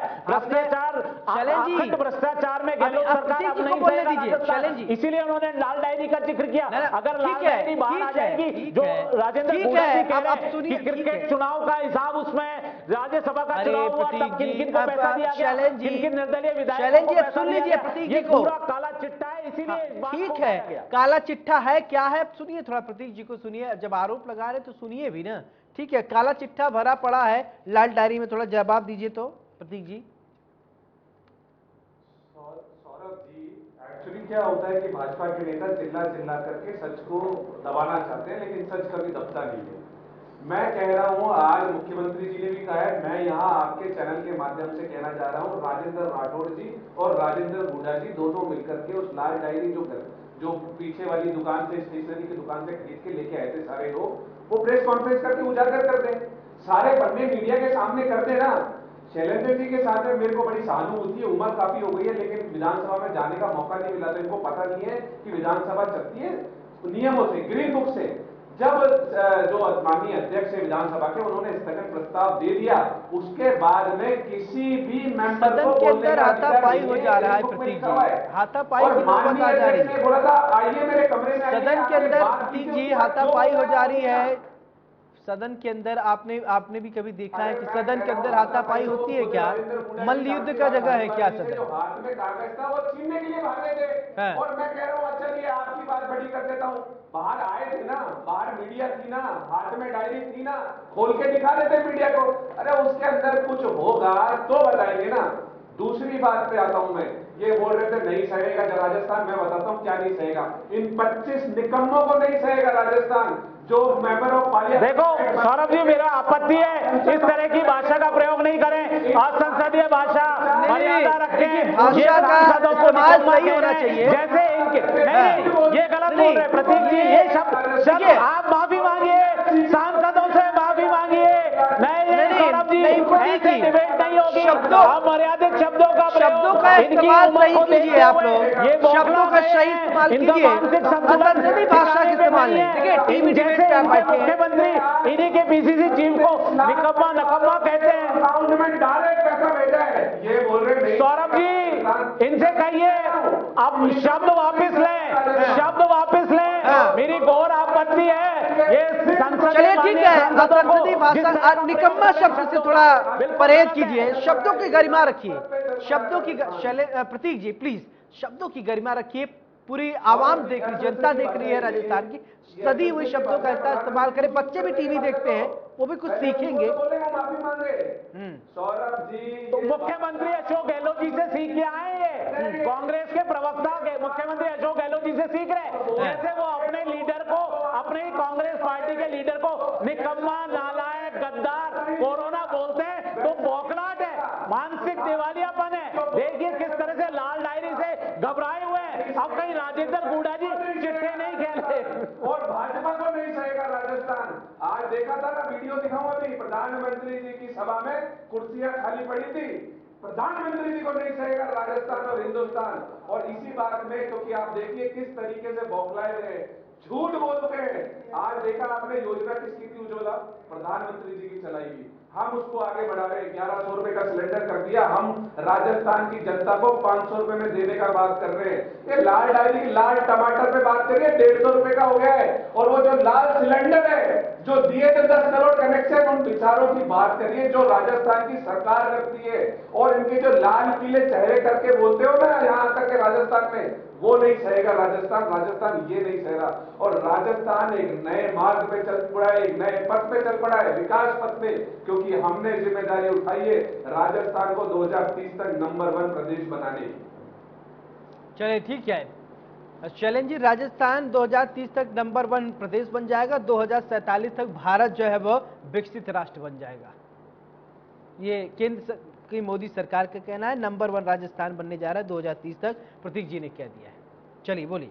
भ्रष्टाचार में गहलोत सरकार अब नहीं बोलने दीजिए, इसीलिए उन्होंने लाल डायरी का जिक्र किया। अगर लाल डायरी बाहर आ जाएगी जो राजेंद्र गुड़ा जी कह रहे हैं कि क्रिकेट चुनाव का हिसाब उसमें राज्यसभा का चुनाव हुआ तब किन को पैसा दिया गया, किन निर्दलीय विधायकों सुन लीजिए प्रतीक जी को, पूरा काला चिट्ठा है, इसीलिए ठीक है काला चिट्ठा है क्या है सुनिए थोड़ा प्रतीक जी को सुनिए, जब आरोप लगा रहे तो सुनिए भी ना। ठीक है काला चिट्ठा भरा पड़ा है लाल डायरी में, थोड़ा जवाब दीजिए तो प्रतीक जी। सौरभ जी एक्चुअली क्या होता है कि भाजपा के नेता चिल्ला करके सच को दबाना चाहते हैं लेकिन सच कभी दबता नहीं है। मैं कह रहा हूं आज मुख्यमंत्री जी ने भी कहा है, मैं यहां आपके चैनल के माध्यम से कहना चाह रहा हूं राजेंद्र राठौड़ जी और राजेंद्र गुड़ा जी दोनों मिलकर के उस लाल डायरी जो पीछे वाली दुकान से स्टेशनरी की दुकान से खरीद के लेके आए थे सारे लोग, वो प्रेस कॉन्फ्रेंस करके उजागर कर दे, सारे पन्ने मीडिया के सामने कर देना। शैलेंद्र जी के साथ में मेरे को बड़ी सहानुभूति है, उम्र काफी हो गई है लेकिन विधानसभा में जाने का मौका नहीं मिला, तो इनको पता नहीं है कि विधानसभा चलती है नियमों से, ग्रीन बुक से। जब जो माननीय अध्यक्ष है विधानसभा के उन्होंने स्थगन प्रस्ताव दे दिया, उसके बाद में किसी भी मेंबर को के अंदर हाथापाई हो जा रहा है प्रतीक जी, हाथापाई की नौबत आ जा रही है, बोला था आइए मेरे कमरे में, सदन के अंदर प्रतीक जी हाथापाई हो जा रही है। सदन के अंदर आपने भी कभी देखा है कि सदन के अंदर हाथापाई होती है क्या? मल्ल युद्ध का जगह है क्या सदन? हाथ में कागज था वो छीनने के लिए भागे थे और मैं कह रहा हूँ अच्छा ये आपकी बात बड़ी कर देता हूँ, बाहर आए थे ना, बाहर मीडिया थी ना, हाथ में डायरी थी ना, खोल के दिखा देते मीडिया को, अरे उसके अंदर कुछ होगा तो बताएंगे ना। दूसरी बात पे आता हूं मैं, ये बोल रहे थे नहीं सहेगा जो राजस्थान, मैं बताता हूं क्या नहीं सहेगा, इन 25 निकम्मों को नहीं सहेगा राजस्थान जो मेंबर ऑफ पार्लियामेंट। देखो सौरभ जी मेरा आपत्ति है इस तरह की भाषा का प्रयोग नहीं करें, असंसदीय भाषा मर्यादा रखें, भाषा का इस्तेमाल सही होना चाहिए। जैसे इनके नहीं ये गलत बोल रहे प्रतीक जी, ये शब्द आप माफी मांगिए, सांसदों से माफी मांगिए। नहीं सौरभ जी ऐसे डिबेट नहीं होगी, आप मर्यादित शब्दों का इस्तेमाल सही कीजिए, आप लोग शब्दों का सही इस्तेमाल कीजिए, असंसदीय भाषा का इस्तेमाल नहीं। देखिए टीवी डिबेट पे आप बैठे मुख्यमंत्री इन्हीं के PCC चीफ को निकम्मा कहते हैं, अकाउंट में डायरेक्ट पैसा भेजा है, ये बोल रहे सौरभ जी इनसे कहिए अब शब्द वापस लें, शब्द वापस लें। मेरी घोर आपत्ति है ये संसद। चलिए ठीक है, संसदीय भाषण निकम्मा शब्द से थोड़ा परहेज कीजिए, शब्दों की गरिमा रखिए, शब्दों की प्रतीक जी प्लीज शब्दों की गरिमा रखिए। पूरी आवाम देख रही, जनता देख रही है राजस्थान की, सदी हुए शब्दों का इस्तेमाल करें। बच्चे भी टीवी देखते हैं, वो भी कुछ सीखेंगे। माफी मांगे सौरभ जी, तो मुख्यमंत्री अशोक गहलोत जी से सीख के आए ये कांग्रेस के प्रवक्ता मुख्यमंत्री अशोक गहलोत जी से सीख रहे, जैसे वो अपने लीडर को, अपने ही कांग्रेस पार्टी के लीडर को निकम्मा, नालायक, गद्दार, कोरोना बोलते हैं तो बौखलाहट है, मानसिक दिवालियापन है। देखिए किस तरह से लाल डायरी से घबराए हुए हैं। अब कहीं राजेंद्र गुड़ा जी चिट्ठे नहीं खेले और भाजपा को नहीं सहेगा राजस्थान। आज देखा था ना, वीडियो दिखाऊं अभी, प्रधानमंत्री जी की सभा में कुर्सियां खाली पड़ी थी, प्रधानमंत्री जी को नहीं सहेगा राजस्थान और हिंदुस्तान। और इसी बात में, क्योंकि आप देखिए किस तरीके से बौखलाए हुए, झूठ बोलते हैं। आज देखा आपने योजना किसकी थी, उज्ज्वला, प्रधानमंत्री जी की चलाई हुई, हम उसको आगे बढ़ा रहे, 1100 रुपए का सिलेंडर कर दिया, हम राजस्थान की जनता को 500 रुपए में देने का बात कर रहे हैं। ये लाल डायरी, लाल टमाटर पे बात करिए, 150 रुपए का हो गया है। और वो जो लाल सिलेंडर है, जो दिए थे 10 करोड़ कनेक्शन, उन विचारों की बात करिए जो राजस्थान की सरकार करती है। और इनके जो लाल पीले चेहरे करके बोलते हो ना यहां आकर के राजस्थान में, वो नहीं सहेगा राजस्थान, राजस्थान ये नहीं सह रहा। और राजस्थान एक नए मार्ग पे चल पड़ा है, एक नए पथ पे चल पड़ा है, विकास पथ पे, क्योंकि हमने जिम्मेदारी उठाई है राजस्थान को 2030 तक नंबर 1 प्रदेश बनाने की। चलिए ठीक है, चैलेंज जी, राजस्थान 2030 तक नंबर 1 प्रदेश बन जाएगा, 2047 तक भारत जो है वो विकसित राष्ट्र बन जाएगा। ये केंद्र की मोदी सरकार का कहना है, नंबर 1 राजस्थान बनने जा रहा है 2030 तक, प्रतीक जी ने कह दिया है। चलिए बोलिए।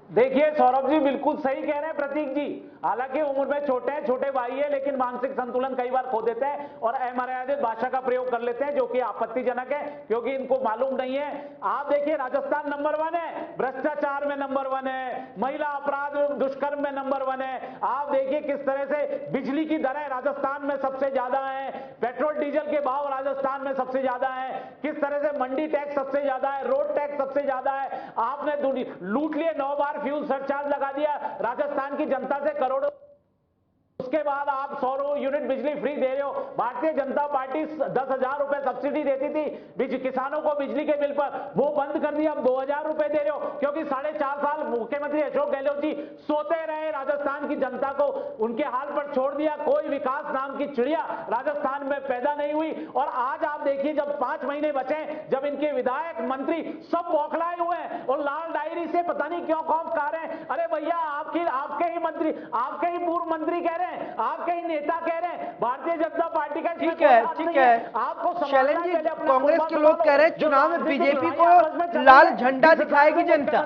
देखिए सौरभ जी बिल्कुल सही कह रहे हैं प्रतीक जी, हालांकि उम्र में छोटे हैं, छोटे भाई है, लेकिन मानसिक संतुलन कई बार खो देते हैं और अमर्यादित भाषा का प्रयोग कर लेते हैं, जो कि आपत्तिजनक है, क्योंकि इनको मालूम नहीं है। आप देखिए राजस्थान नंबर 1 है, भ्रष्टाचार में नंबर 1 है, महिला अपराध दुष्कर्म में नंबर 1 है। आप देखिए किस तरह से बिजली की दरें राजस्थान में सबसे ज्यादा है, पेट्रोल डीजल के भाव राजस्थान में सबसे ज्यादा है, किस तरह से मंडी टैक्स सबसे ज्यादा है, रोड टैक्स सबसे ज्यादा है। आपने लूट लिए 9 बार फ्यूल सरचार्ज लगा दिया राजस्थान की जनता से करोड़ों, उसके बाद आप 100 यूनिट बिजली फ्री दे रहे हो। भारतीय जनता पार्टी 10,000 रुपए सब्सिडी देती थी किसानों को बिजली के बिल पर, वो बंद कर दिया, अब 2,000 रुपए दे रहे हो, क्योंकि 4.5 साल मुख्यमंत्री अशोक गहलोत जी सोते रहे, राजस्थान की जनता को उनके हाल पर छोड़ दिया, कोई विकास नाम की चिड़िया राजस्थान में पैदा नहीं हुई। और आज आप देखिए जब 5 महीने बचे, जब इनके विधायक मंत्री सब बौखलाए हुए हैं और लाल डायरी से पता नहीं क्यों खौफ खा रहे हैं। अरे भैया आपके ही मंत्री, आपके ही पूर्व मंत्री कह रहे हैं, आपके ही नेता कह रहे हैं भारतीय जनता पार्टी का, ठीक है, आपको शैलेंद्र जी, कांग्रेस के लोग कह रहे हैं चुनाव में बीजेपी को लाल झंडा दिखाएगी जनता,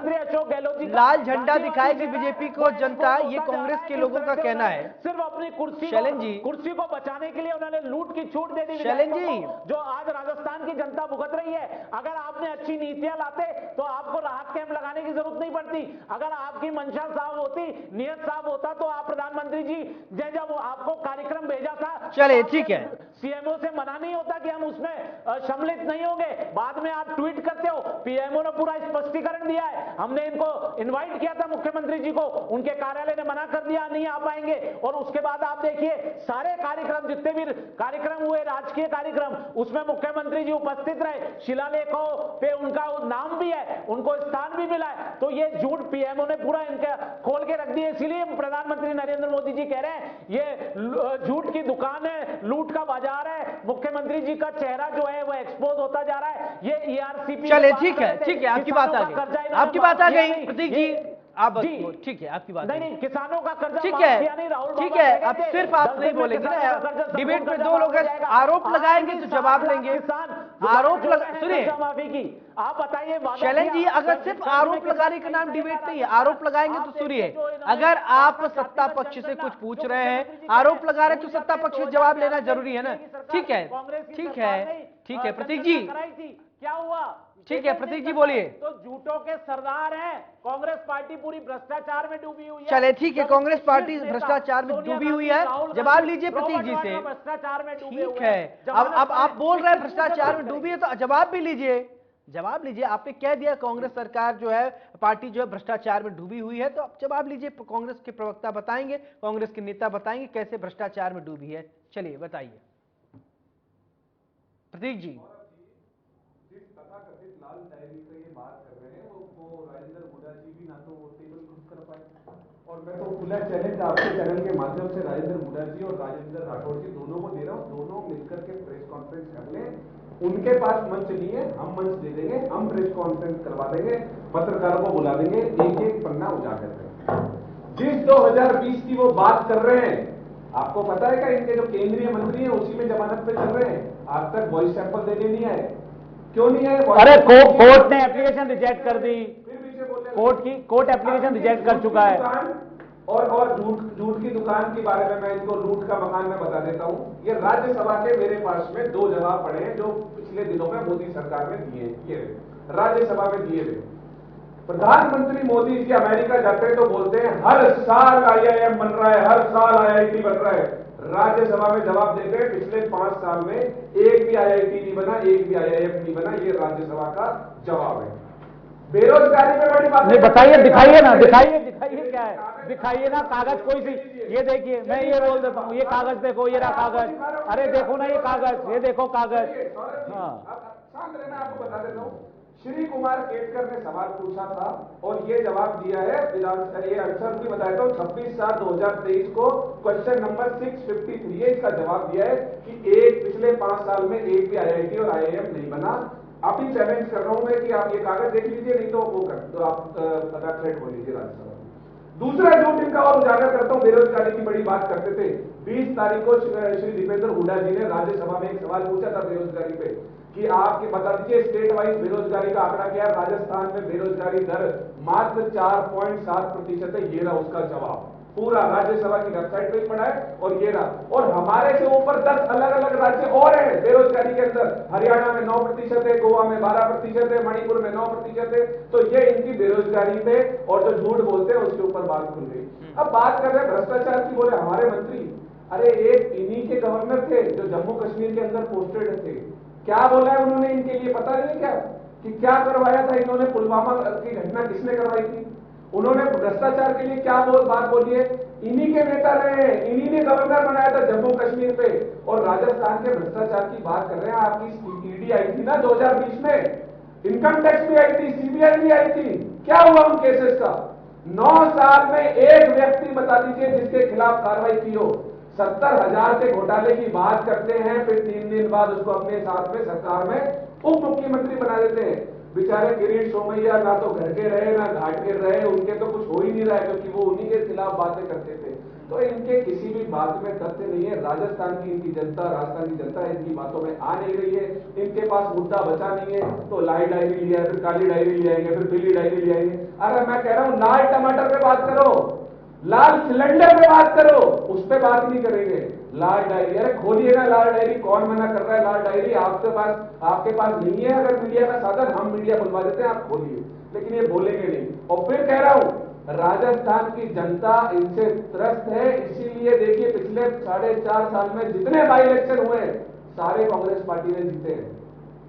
लाल झंडा दिखाएगी बीजेपी को जनता, ये कांग्रेस के लोगों का कहना है। सिर्फ अपनी कुर्सी को बचाने के लिए उन्होंने लूट की छूट दे दी शैलेंद्र जी, जो आज राजस्थान की जनता भुगत रही है। अगर आपने अच्छी नीतियां लाते तो आपको राहत कैंप लगाने की जरूरत नहीं पड़ती। अगर आपकी मंशा साफ होती, नियत साफ होता, तो आप प्रधानमंत्री जी जब आपको कार्यक्रम भेजा था, चलिए ठीक है, सीएमओ से मना नहीं होता कि हम उसमें सम्मिलित नहीं होंगे। बाद में आप ट्वीट करते हो, पीएमओ ने पूरा स्पष्टीकरण दिया है, हमने इनको इनवाइट किया था मुख्यमंत्री जी को, उनके कार्यालय ने मना कर दिया नहीं आ पाएंगे। और उसके बाद आप देखिए सारे कार्यक्रम, जितने भी कार्यक्रम हुए राजकीय कार्यक्रम, उसमें मुख्यमंत्री जी उपस्थित रहे, शिलालेखों पे उनका नाम भी है, उनको स्थान भी मिला है। तो ये झूठ पीएमओ ने पूरा इनके खोल के रख दिया। इसीलिए प्रधानमंत्री नरेंद्र मोदी जी कह रहे हैं ये झूठ की दुकान है, लूट का बाजार है, मुख्यमंत्री जी का चेहरा जो है वो एक्सपोज होता जा रहा है। ये ईआरसीपी, चलिए ठीक है, आपकी बात आ गई, आपकी बात आ गई प्रतीक जी, आप ठीक है, आपकी बात नहीं, किसानों का कर्जा ठीक है, अब सिर्फ आप नहीं बोलेंगे ना, डिबेट में 2 लोग आरोप लगाएंगे तो जवाब देंगे। आरोप सुनिए माफी की आप बताइए शैलेंद्र जी, अगर सिर्फ आरोप लगाने का नाम डिबेट नहीं है, आरोप लगाएंगे तो सुनिए, अगर आप सत्ता पक्ष से कुछ पूछ रहे हैं, आरोप लगा रहे हैं, तो सत्ता पक्ष से जवाब लेना जरूरी है ना। ठीक है, ठीक है प्रतीक जी, क्या हुआ? ठीक है प्रतीक जी बोलिए। तो झूठों के सरदार हैं, कांग्रेस पार्टी पूरी भ्रष्टाचार में डूबी हुई है। चले ठीक है, कांग्रेस पार्टी भ्रष्टाचार में डूबी हुई है, जवाब लीजिए प्रतीक जी से। भ्रष्टाचार में ठीक है, अब आप बोल रहे हैं भ्रष्टाचार में डूबी है, तो जवाब भी लीजिए। जवाब लीजिए। आपने कह दिया कांग्रेस सरकार जो है, पार्टी जो है भ्रष्टाचार में डूबी हुई है, तो आप जवाब लीजिए। कांग्रेस के प्रवक्ता बताएंगे, कांग्रेस के नेता बताएंगे कैसे भ्रष्टाचार में डूबी है। चलिए बताइए प्रतीक जी। जिस तथाकथित लाल डायरी पे ये बात कर रहे हैं वो राजेंद्र हुड्डा जी भी ना तो वो टेबल खुद कर पाए, और मैं तो खुला चैलेंज आपके चैनल के माध्यम से राजेंद्र हुड्डा जी और राजेंद्र राठौड़ जी दोनों को दे रहा हूँ, दोनों मिलकर के प्रेस कॉन्फ्रेंस कर लें। उनके पास मंच नहीं है, हम मंच दे देंगे, हम प्रेस कॉन्फ्रेंस करवा देंगे, पत्रकारों को बुला देंगे, एक एक पन्ना उजागर करेंगे। जिस 2020 की वो बात कर रहे हैं, आपको पता है क्या इनके जो केंद्रीय मंत्री हैं उसी में जमानत पे चल रहे हैं, आज तक वॉइस सैंपल देने नहीं आए। क्यों नहीं आए? अरे कोर्ट ने एप्लीकेशन रिजेक्ट कर दी, फिर पीछे बोले कोर्ट एप्लीकेशन रिजेक्ट कर चुका है। और झूठ की दुकान के बारे में मैं इनको लूट का मकान में बता देता हूं। ये राज्यसभा के मेरे पास में 2 जवाब पड़े हैं जो पिछले दिनों में मोदी सरकार ने दिए, ये राज्यसभा में दिए हुए। प्रधानमंत्री मोदी जी अमेरिका जाते हैं तो बोलते हैं हर साल IIM बन रहा है, हर साल IIT बन रहा है। राज्यसभा में जवाब देते हैं पिछले 5 साल में एक भी IIT नहीं बना, एक भी IIM नहीं बना। ये राज्यसभा का जवाब है। बेरोजगारी में बड़ी बात नहीं बताइए, दिखाइए ना, दिखाइए क्या है, दिखाइए ना कागज कोई सी। ये देखिए, मैं ये बोल देता हूँ, ये कागज देखो, ये रहा कागज। अरे देखो ना ये कागज, ये देखो कागज। हाँ शांत रहना, आपको बता देता हूँ। श्री कुमार केतकर ने सवाल पूछा था और ये जवाब दिया है, ये आंसर भी बताया था 26/7/2023 को क्वेश्चन नंबर 653 है, इसका जवाब दिया है कि एक पिछले 5 साल में एक भी IIT और IIM नहीं बना। आप ही चैलेंज कर रहा हूं मैं कि आप ये कागज देख लीजिए, नहीं तो वो कर तो आप थ्रेट हो लीजिए राज्यसभा। दूसरा झूठ इनका और उजागर करता हूं, बेरोजगारी की बड़ी बात करते थे। 20 तारीख को श्री दीपेंद्र हुड्डा जी ने राज्यसभा में एक सवाल पूछा था बेरोजगारी पे कि आपके बता दीजिए स्टेट वाइज बेरोजगारी का आंकड़ा क्या है। राजस्थान में बेरोजगारी दर मात्र 4.7% है। ये रहा उसका जवाब, पूरा राज्यसभा की वेबसाइट पे पड़ा है और ये रहा। और हमारे से ऊपर 10 अलग अलग राज्य और हैं बेरोजगारी के अंदर। हरियाणा में 9% है, गोवा में 12% है, मणिपुर में 9% है। तो ये इनकी बेरोजगारी पे और जो झूठ बोलते हैं उसके ऊपर बात खुल गई। अब बात कर रहे हैं भ्रष्टाचार की, बोले हमारे मंत्री। अरे एक इन्हीं के गवर्नर थे जो जम्मू कश्मीर के अंदर पोस्टेड थे। क्या बोला है उन्होंने इनके लिए पता नहीं क्या कि क्या करवाया था इन्होंने? पुलवामा की घटना किसने करवाई थी? उन्होंने भ्रष्टाचार के लिए क्या बात बोली है? इन्हीं के नेता रहे हैं, इन्हीं ने गवर्नर बनाया था जम्मू कश्मीर पे। और राजस्थान के भ्रष्टाचार की बात कर रहे हैं। आपकी ईडी आई थी ना 2020 में, इनकम टैक्स भी आई थी, CBI भी आई थी। क्या हुआ उन केसेस का? 9 साल में एक व्यक्ति बता दीजिए जिसके खिलाफ कार्रवाई की हो। 70,000 के घोटाले की बात करते हैं, फिर 3 दिन बाद उसको अपने साथ में सरकार में उप मुख्यमंत्री बना देते हैं। बेचारे किरीट सोमैया ना तो घर के रहे ना घाट के रहे, उनके तो कुछ हो ही नहीं रहा है क्योंकि वो उन्हीं के खिलाफ बातें करते थे। तो इनके किसी भी बात में तथ्य नहीं है। राजस्थान की इनकी जनता, राजस्थान की जनता इनकी बातों में आ नहीं रही है। इनके पास मुद्दा बचा नहीं है तो लाल डायरी लिया, फिर काली डायरी ले आएंगे, फिर पीली डायरी ले आएंगे। अरे मैं कह रहा हूं लाल टमाटर पे बात करो, लाल सिलेंडर पे बात करो, उस पे बात नहीं करेंगे। लाल डायरी, अरे खोलिए ना लाल डायरी, कौन मना कर रहा है? लाल डायरी आपके पास नहीं है। अगर मीडिया का साधन, हम मीडिया बुलवा देते हैं, आप खोलिए, लेकिन ये बोलेंगे नहीं। और फिर कह रहा हूं राजस्थान की जनता इनसे त्रस्त है। इसीलिए देखिए पिछले 4.5 साल में जितने बाई इलेक्शन हुए सारे कांग्रेस पार्टी ने जीते हैं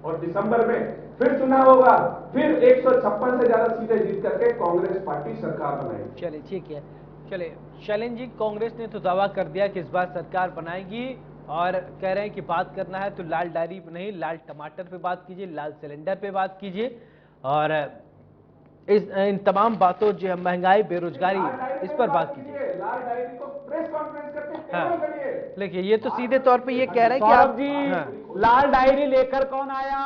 और दिसंबर में फिर चुनाव होगा, फिर 156 से ज्यादा सीटें जीत करके कांग्रेस पार्टी सरकार बनाएगी। चलिए ठीक है। चलिए शैलेंद्र जी, कांग्रेस ने तो दावा कर दिया कि इस बार सरकार बनाएगी और कह रहे हैं कि बात करना है तो लाल डायरी पे नहीं, लाल टमाटर पे बात कीजिए, लाल सिलेंडर पे बात कीजिए और इन तमाम बातों जो है महंगाई, बेरोजगारी, इस पर बात कीजिए। लाल डायरी को प्रेस कॉन्फ्रेंस करके टेबल करिए। देखिए ये तो सीधे तौर पे ये कह रहे हैं कि सौरभ आप जी, लाल डायरी लेकर कौन आया?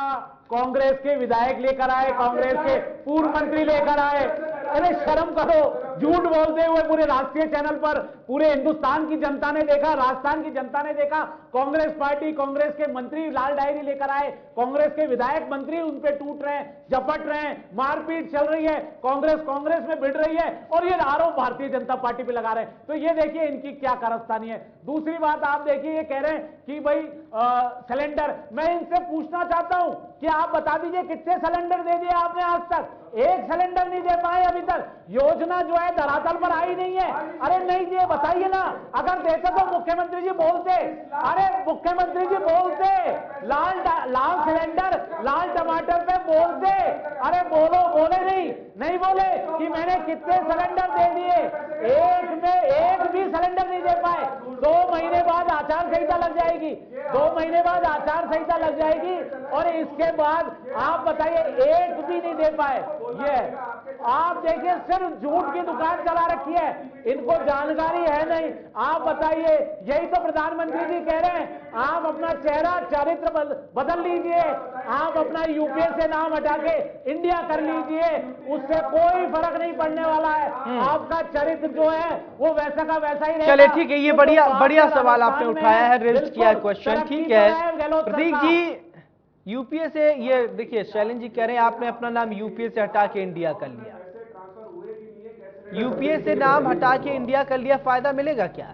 कांग्रेस के विधायक लेकर आए, कांग्रेस के पूर्व मंत्री लेकर आए। अरे शर्म करो, झूठ बोलते हुए पूरे राष्ट्रीय चैनल पर पूरे हिंदुस्तान की जनता ने देखा, राजस्थान की जनता ने देखा। कांग्रेस पार्टी, कांग्रेस के मंत्री लाल डायरी लेकर आए, कांग्रेस के विधायक मंत्री उन पे टूट रहे हैं, झपट रहे हैं, मारपीट चल रही है, कांग्रेस में भिड़ रही है और ये आरोप भारतीय जनता पार्टी पे लगा रहे हैं। तो ये देखिए इनकी क्या कारस्तानी है। दूसरी बात आप देखिए, ये कह रहे हैं कि भाई सिलेंडर। मैं इनसे पूछना चाहता हूं कि आप बता दीजिए कितने सिलेंडर दे दिए आपने आज तक? एक सिलेंडर नहीं दे पाए अभी तक। योजना जो है धरातल पर आई नहीं है। अरे नहीं दिए, बताइए ना। अगर देते तो मुख्यमंत्री जी बोलते। अरे मुख्यमंत्री जी बोलते, लाल सिलेंडर लाल टमाटर पे बोलते। अरे बोलो, बोले नहीं बोले कि मैंने कितने सिलेंडर दे दिए। एक भी सिलेंडर नहीं दे पाए। 2 महीने बाद आचार संहिता लग जाएगी, 2 महीने बाद आचार संहिता लग जाएगी और इसके बाद आप बताइए एक भी नहीं दे पाए। ये आप देखिए, सिर्फ झूठ की दुकान चला रखी है, इनको जानकारी है नहीं। आप बताइए, यही तो प्रधानमंत्री जी कह रहे हैं, आप अपना चेहरा चरित्र बदल लीजिए, आप अपना यूपीए से नाम हटा के इंडिया कर लीजिए, उससे कोई फर्क नहीं पड़ने वाला है। आपका चरित्र जो है वो वैसा का वैसा ही रहेगा। चलिए ठीक है, ये बढ़िया सवाल आपने उठाया है, रेज किया क्वेश्चन, ठीक है। प्रतीक जी, यूपीए से ये देखिए, शैलेंद्र जी कह रहे हैं आपने अपना नाम यूपीए से हटा के इंडिया कर लिया। यूपीए से नाम हटा के इंडिया कर लिया, फायदा मिलेगा क्या?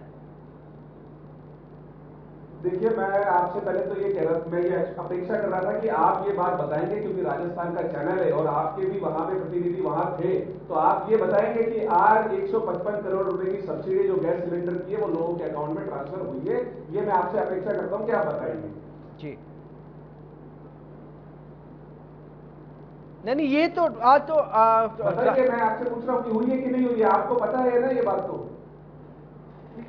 देखिए, मैं आपसे पहले तो ये कह रहा था, मैं ये अपेक्षा कर रहा था कि आप ये बात बताएंगे, क्योंकि राजस्थान का चैनल है और आपके भी वहां पे प्रतिनिधि वहां थे, तो आप ये बताएंगे कि आज 155 करोड़ रुपए की सब्सिडी जो गैस सिलेंडर की है वो लोगों के अकाउंट में ट्रांसफर हुई है। ये मैं आपसे अपेक्षा करता हूं कि आप बताएंगे। जी नहीं, ये तो आज तो बताइए, मैं आपसे पूछ रहा हूँ कि हुई है कि नहीं हुई है, आपको पता है ना ये बात? तो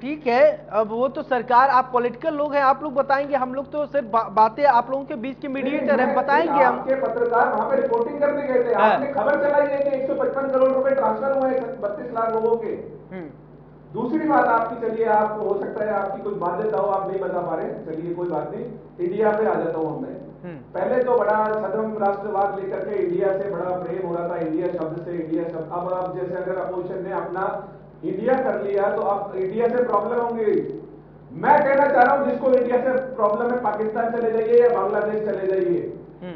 ठीक है, अब वो तो सरकार, आप पॉलिटिकल लोग हैं, आप लोग बताएंगे, हम लोग तो सिर्फ बातें आप लोगों के बीच के मीडिएटर हैं, बताएंगे हम। आपके पत्रकार वहां पे रिपोर्टिंग करने गए थे, आपने खबर चलाई है कि 155 करोड़ रुपए ट्रांसफर हुए 32 लाख लोगों के। दूसरी बात आपकी, चलिए, आप हो सकता है आपकी कुछ बाध्यता हो, आप नहीं बता पा रहे, चलिए कोई बात नहीं, इंडिया पे आ जाता हूं मैं। पहले तो बड़ा सदम राष्ट्रवाद लेकर के इंडिया से बड़ा प्रेम हो रहा था, इंडिया शब्द से, इंडिया शब्द। अब जैसे अगर अपोजिशन ने अपना इंडिया कर लिया तो अब इंडिया से प्रॉब्लम होंगी। मैं कहना चाह रहा हूं, जिसको इंडिया से प्रॉब्लम है, पाकिस्तान चले जाइए या बांग्लादेश चले जाइए,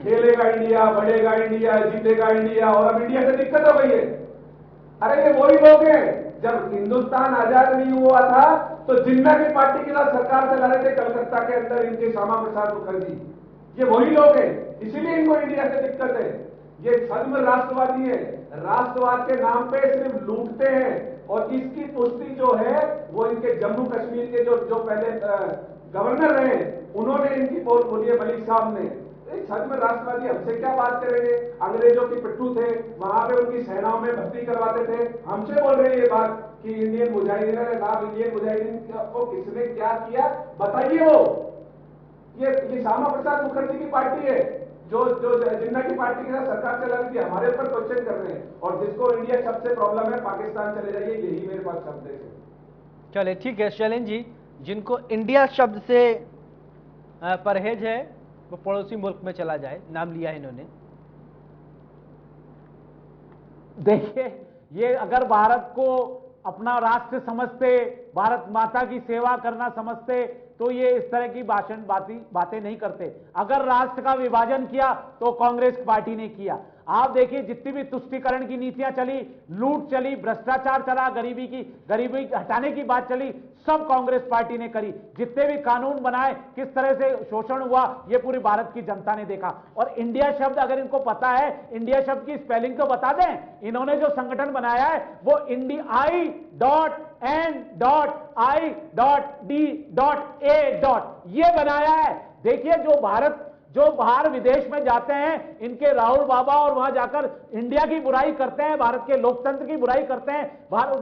खेलेगा इंडिया, बढ़ेगा इंडिया, जीतेगा इंडिया, और अब इंडिया से दिक्कत हो गई है। अरे ये वही लोग हैं, जब हिंदुस्तान आजाद नहीं हुआ था तो जिन्ना की पार्टी के साथ सरकार चला रहे थे कलकत्ता के अंदर इनके श्यामा प्रसाद मुखर्जी, ये वही लोग हैं, इसीलिए इनको इंडिया से दिक्कत है। ये छद्म राष्ट्रवादी है, राष्ट्रवाद के नाम पे सिर्फ लूटते हैं, और इसकी पुष्टि जो है वो इनके जम्मू कश्मीर के जो पहले गवर्नर रहे उन्होंने इनकी पोल खोली है, मलिक साहब ने। छद्म राष्ट्रवादी हमसे क्या बात करेंगे? अंग्रेजों की पिट्ठू थे, वहां पे उनकी सेनाओं में भर्ती करवाते थे, हमसे बोल रहे हैं ये बात कि इंडियन मुजाहिदीन है। साहब, इंडियन मुजाहिदीन को किसने क्या किया बताइए? वो ये श्यामा प्रसाद मुखर्जी की पार्टी है, जो जिन्ना की पार्टी के साथ सरकार चला रही थी, हमारे ऊपर क्वेश्चन कर रहे हैं। और जिसको इंडिया शब्द से प्रॉब्लम है, पाकिस्तान चले जाइए, यही मेरे पास शब्द है। चले ठीक है शैलेंद्र जी, जिनको इंडिया शब्द से परहेज है वो पड़ोसी मुल्क में चला जाए, नाम लिया है इन्होंने। देखिए, ये अगर भारत को अपना राष्ट्र समझते, भारत माता की सेवा करना समझते, तो ये इस तरह की बातें नहीं करते। अगर राष्ट्र का विभाजन किया तो कांग्रेस पार्टी ने किया। आप देखिए, जितनी भी तुष्टीकरण की नीतियां चली, लूट चली, भ्रष्टाचार चला, गरीबी हटाने की बात चली, सब कांग्रेस पार्टी ने करी। जितने भी कानून बनाए, किस तरह से शोषण हुआ, ये पूरी भारत की जनता ने देखा। और इंडिया शब्द अगर इनको पता है, इंडिया शब्द की स्पेलिंग तो बता दें। इन्होंने जो संगठन बनाया है वो I.N.I.D.A. ये बनाया है। देखिए, जो बाहर विदेश में जाते हैं, इनके राहुल बाबा, और वहां जाकर इंडिया की बुराई करते हैं, भारत के लोकतंत्र की बुराई करते हैं,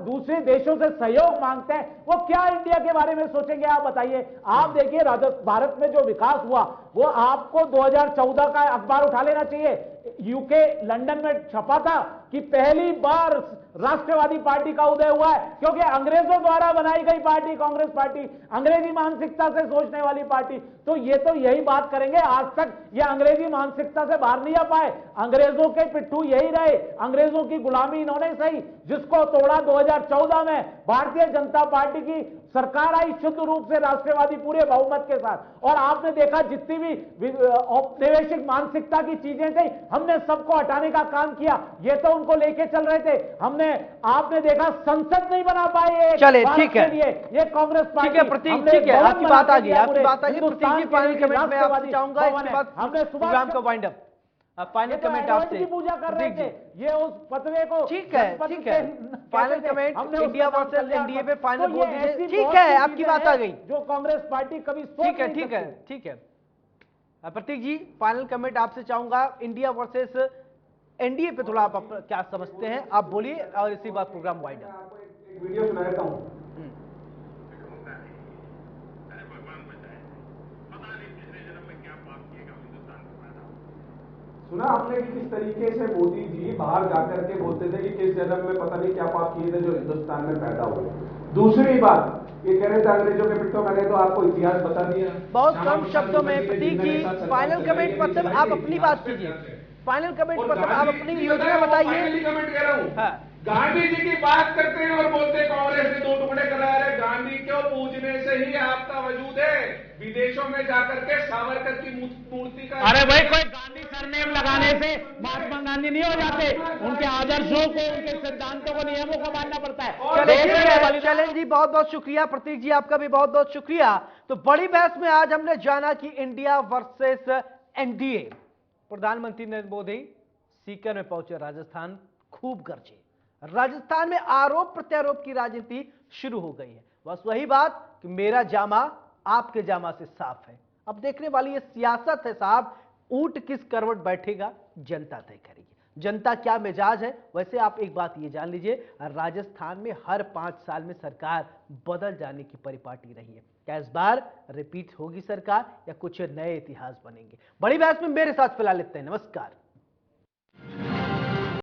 दूसरे देशों से सहयोग मांगते हैं, वो क्या इंडिया के बारे में सोचेंगे? आप बताइए। आप देखिए, भारत में जो विकास हुआ वो आपको 2014 का अखबार उठा लेना चाहिए। यूके लंदन में छपा था कि पहली बार राष्ट्रवादी पार्टी का उदय हुआ है, क्योंकि अंग्रेजों द्वारा बनाई गई पार्टी कांग्रेस पार्टी, अंग्रेजी मानसिकता से सोचने वाली पार्टी। तो ये तो यही बात करेंगे। आज तक ये अंग्रेजी मानसिकता से बाहर नहीं आ पाए, अंग्रेजों के पिट्ठू यही रहे, अंग्रेजों की गुलामी इन्होंने सही, जिसको तोड़ा 2014 में भारतीय जनता पार्टी की सरकार आई शुद्ध रूप से राष्ट्रवादी पूरे बहुमत के साथ। और आपने देखा जितनी भी औपनिवेशिक मानसिकता की चीजें थी हमने सबको हटाने का काम किया। ये तो उनको लेके चल रहे थे, आपने देखा संसद नहीं बना पाए। चले ठीक है, ये कांग्रेस पार्टी। ठीक है प्रतीक, ठीक है, आपकी बात आ गई, आपकी बात आ गई प्रतीक जी। फाइनल कमेंट में आपसे चाहूंगा, इसके बाद प्रोग्राम का वाइंड अप। फाइनल कमेंट आपसे की पूजा कर रहे थे, ये उस फतवे को। ठीक है, ठीक है, final comment India versus NDA पे फाइनल बोल दीजिए। ठीक है, आपकी बात आ गई, जो कांग्रेस पार्टी कभी सोच ठीक है, नहीं ठीक है, सकती। ठीक है। प्रतीक जी फाइनल कमेंट आपसे चाहूंगा, इंडिया वर्सेस एनडीए पे थोड़ा आप क्या समझते हैं, आप बोलिए और इसी बात प्रोग्राम वाइंड अप। आपको एक वीडियो सुना देता हूँ। सुना आपने कि किस तरीके से मोदी जी बाहर जाकर के बोलते थे कि किस जन्म में पता नहीं क्या पाप किए थे जो हिंदुस्तान में पैदा हुए। दूसरी बात ये कह रहे थे अंग्रेजों के पिट्ठों, मैंने तो आपको इतिहास बता दिया बहुत कम शब्दों में। प्रतीक जी फाइनल कमेंट मतलब आप अपनी बात कीजिए, फाइनल कमेंट मतलब आप अपनी योजना बताइए। कमेंट कह रहा हूँ, हाँ। गांधी जी की बात करते हैं और बोलते हैं कांग्रेस ने दो टुकड़े करा रहे। गांधी क्यों पूजने से ही आपका वजूद है। विदेशों में जाकर के सावरकर की मूर्ति का, अरे भाई कोई गांधी सरनेम लगाने से महात्मा गांधी नहीं हो जाते, उनके आदर्शों को, उनके सिद्धांतों को, नियमों को मानना पड़ता है। चले जी, बहुत बहुत शुक्रिया प्रतीक जी, आपका भी बहुत बहुत शुक्रिया। तो बड़ी बहस में आज हमने जाना कि इंडिया वर्सेस एनडीए। प्रधानमंत्री नरेंद्र मोदी सीकर में पहुंचे, राजस्थान खूब गरजे। राजस्थान में आरोप प्रत्यारोप की राजनीति शुरू हो गई है। बस वही बात कि मेरा जामा आपके जामा से साफ है। अब देखने वाली ये सियासत है साहब, ऊंट किस करवट बैठेगा जनता तय करेगी। जनता क्या मिजाज है। वैसे आप एक बात ये जान लीजिए, राजस्थान में हर 5 साल में सरकार बदल जाने की परिपाटी रही है। क्या इस बार रिपीट होगी सरकार या कुछ नए इतिहास बनेंगे? बड़ी बहस में मेरे साथ फिलहाल इतना ही। नमस्कार।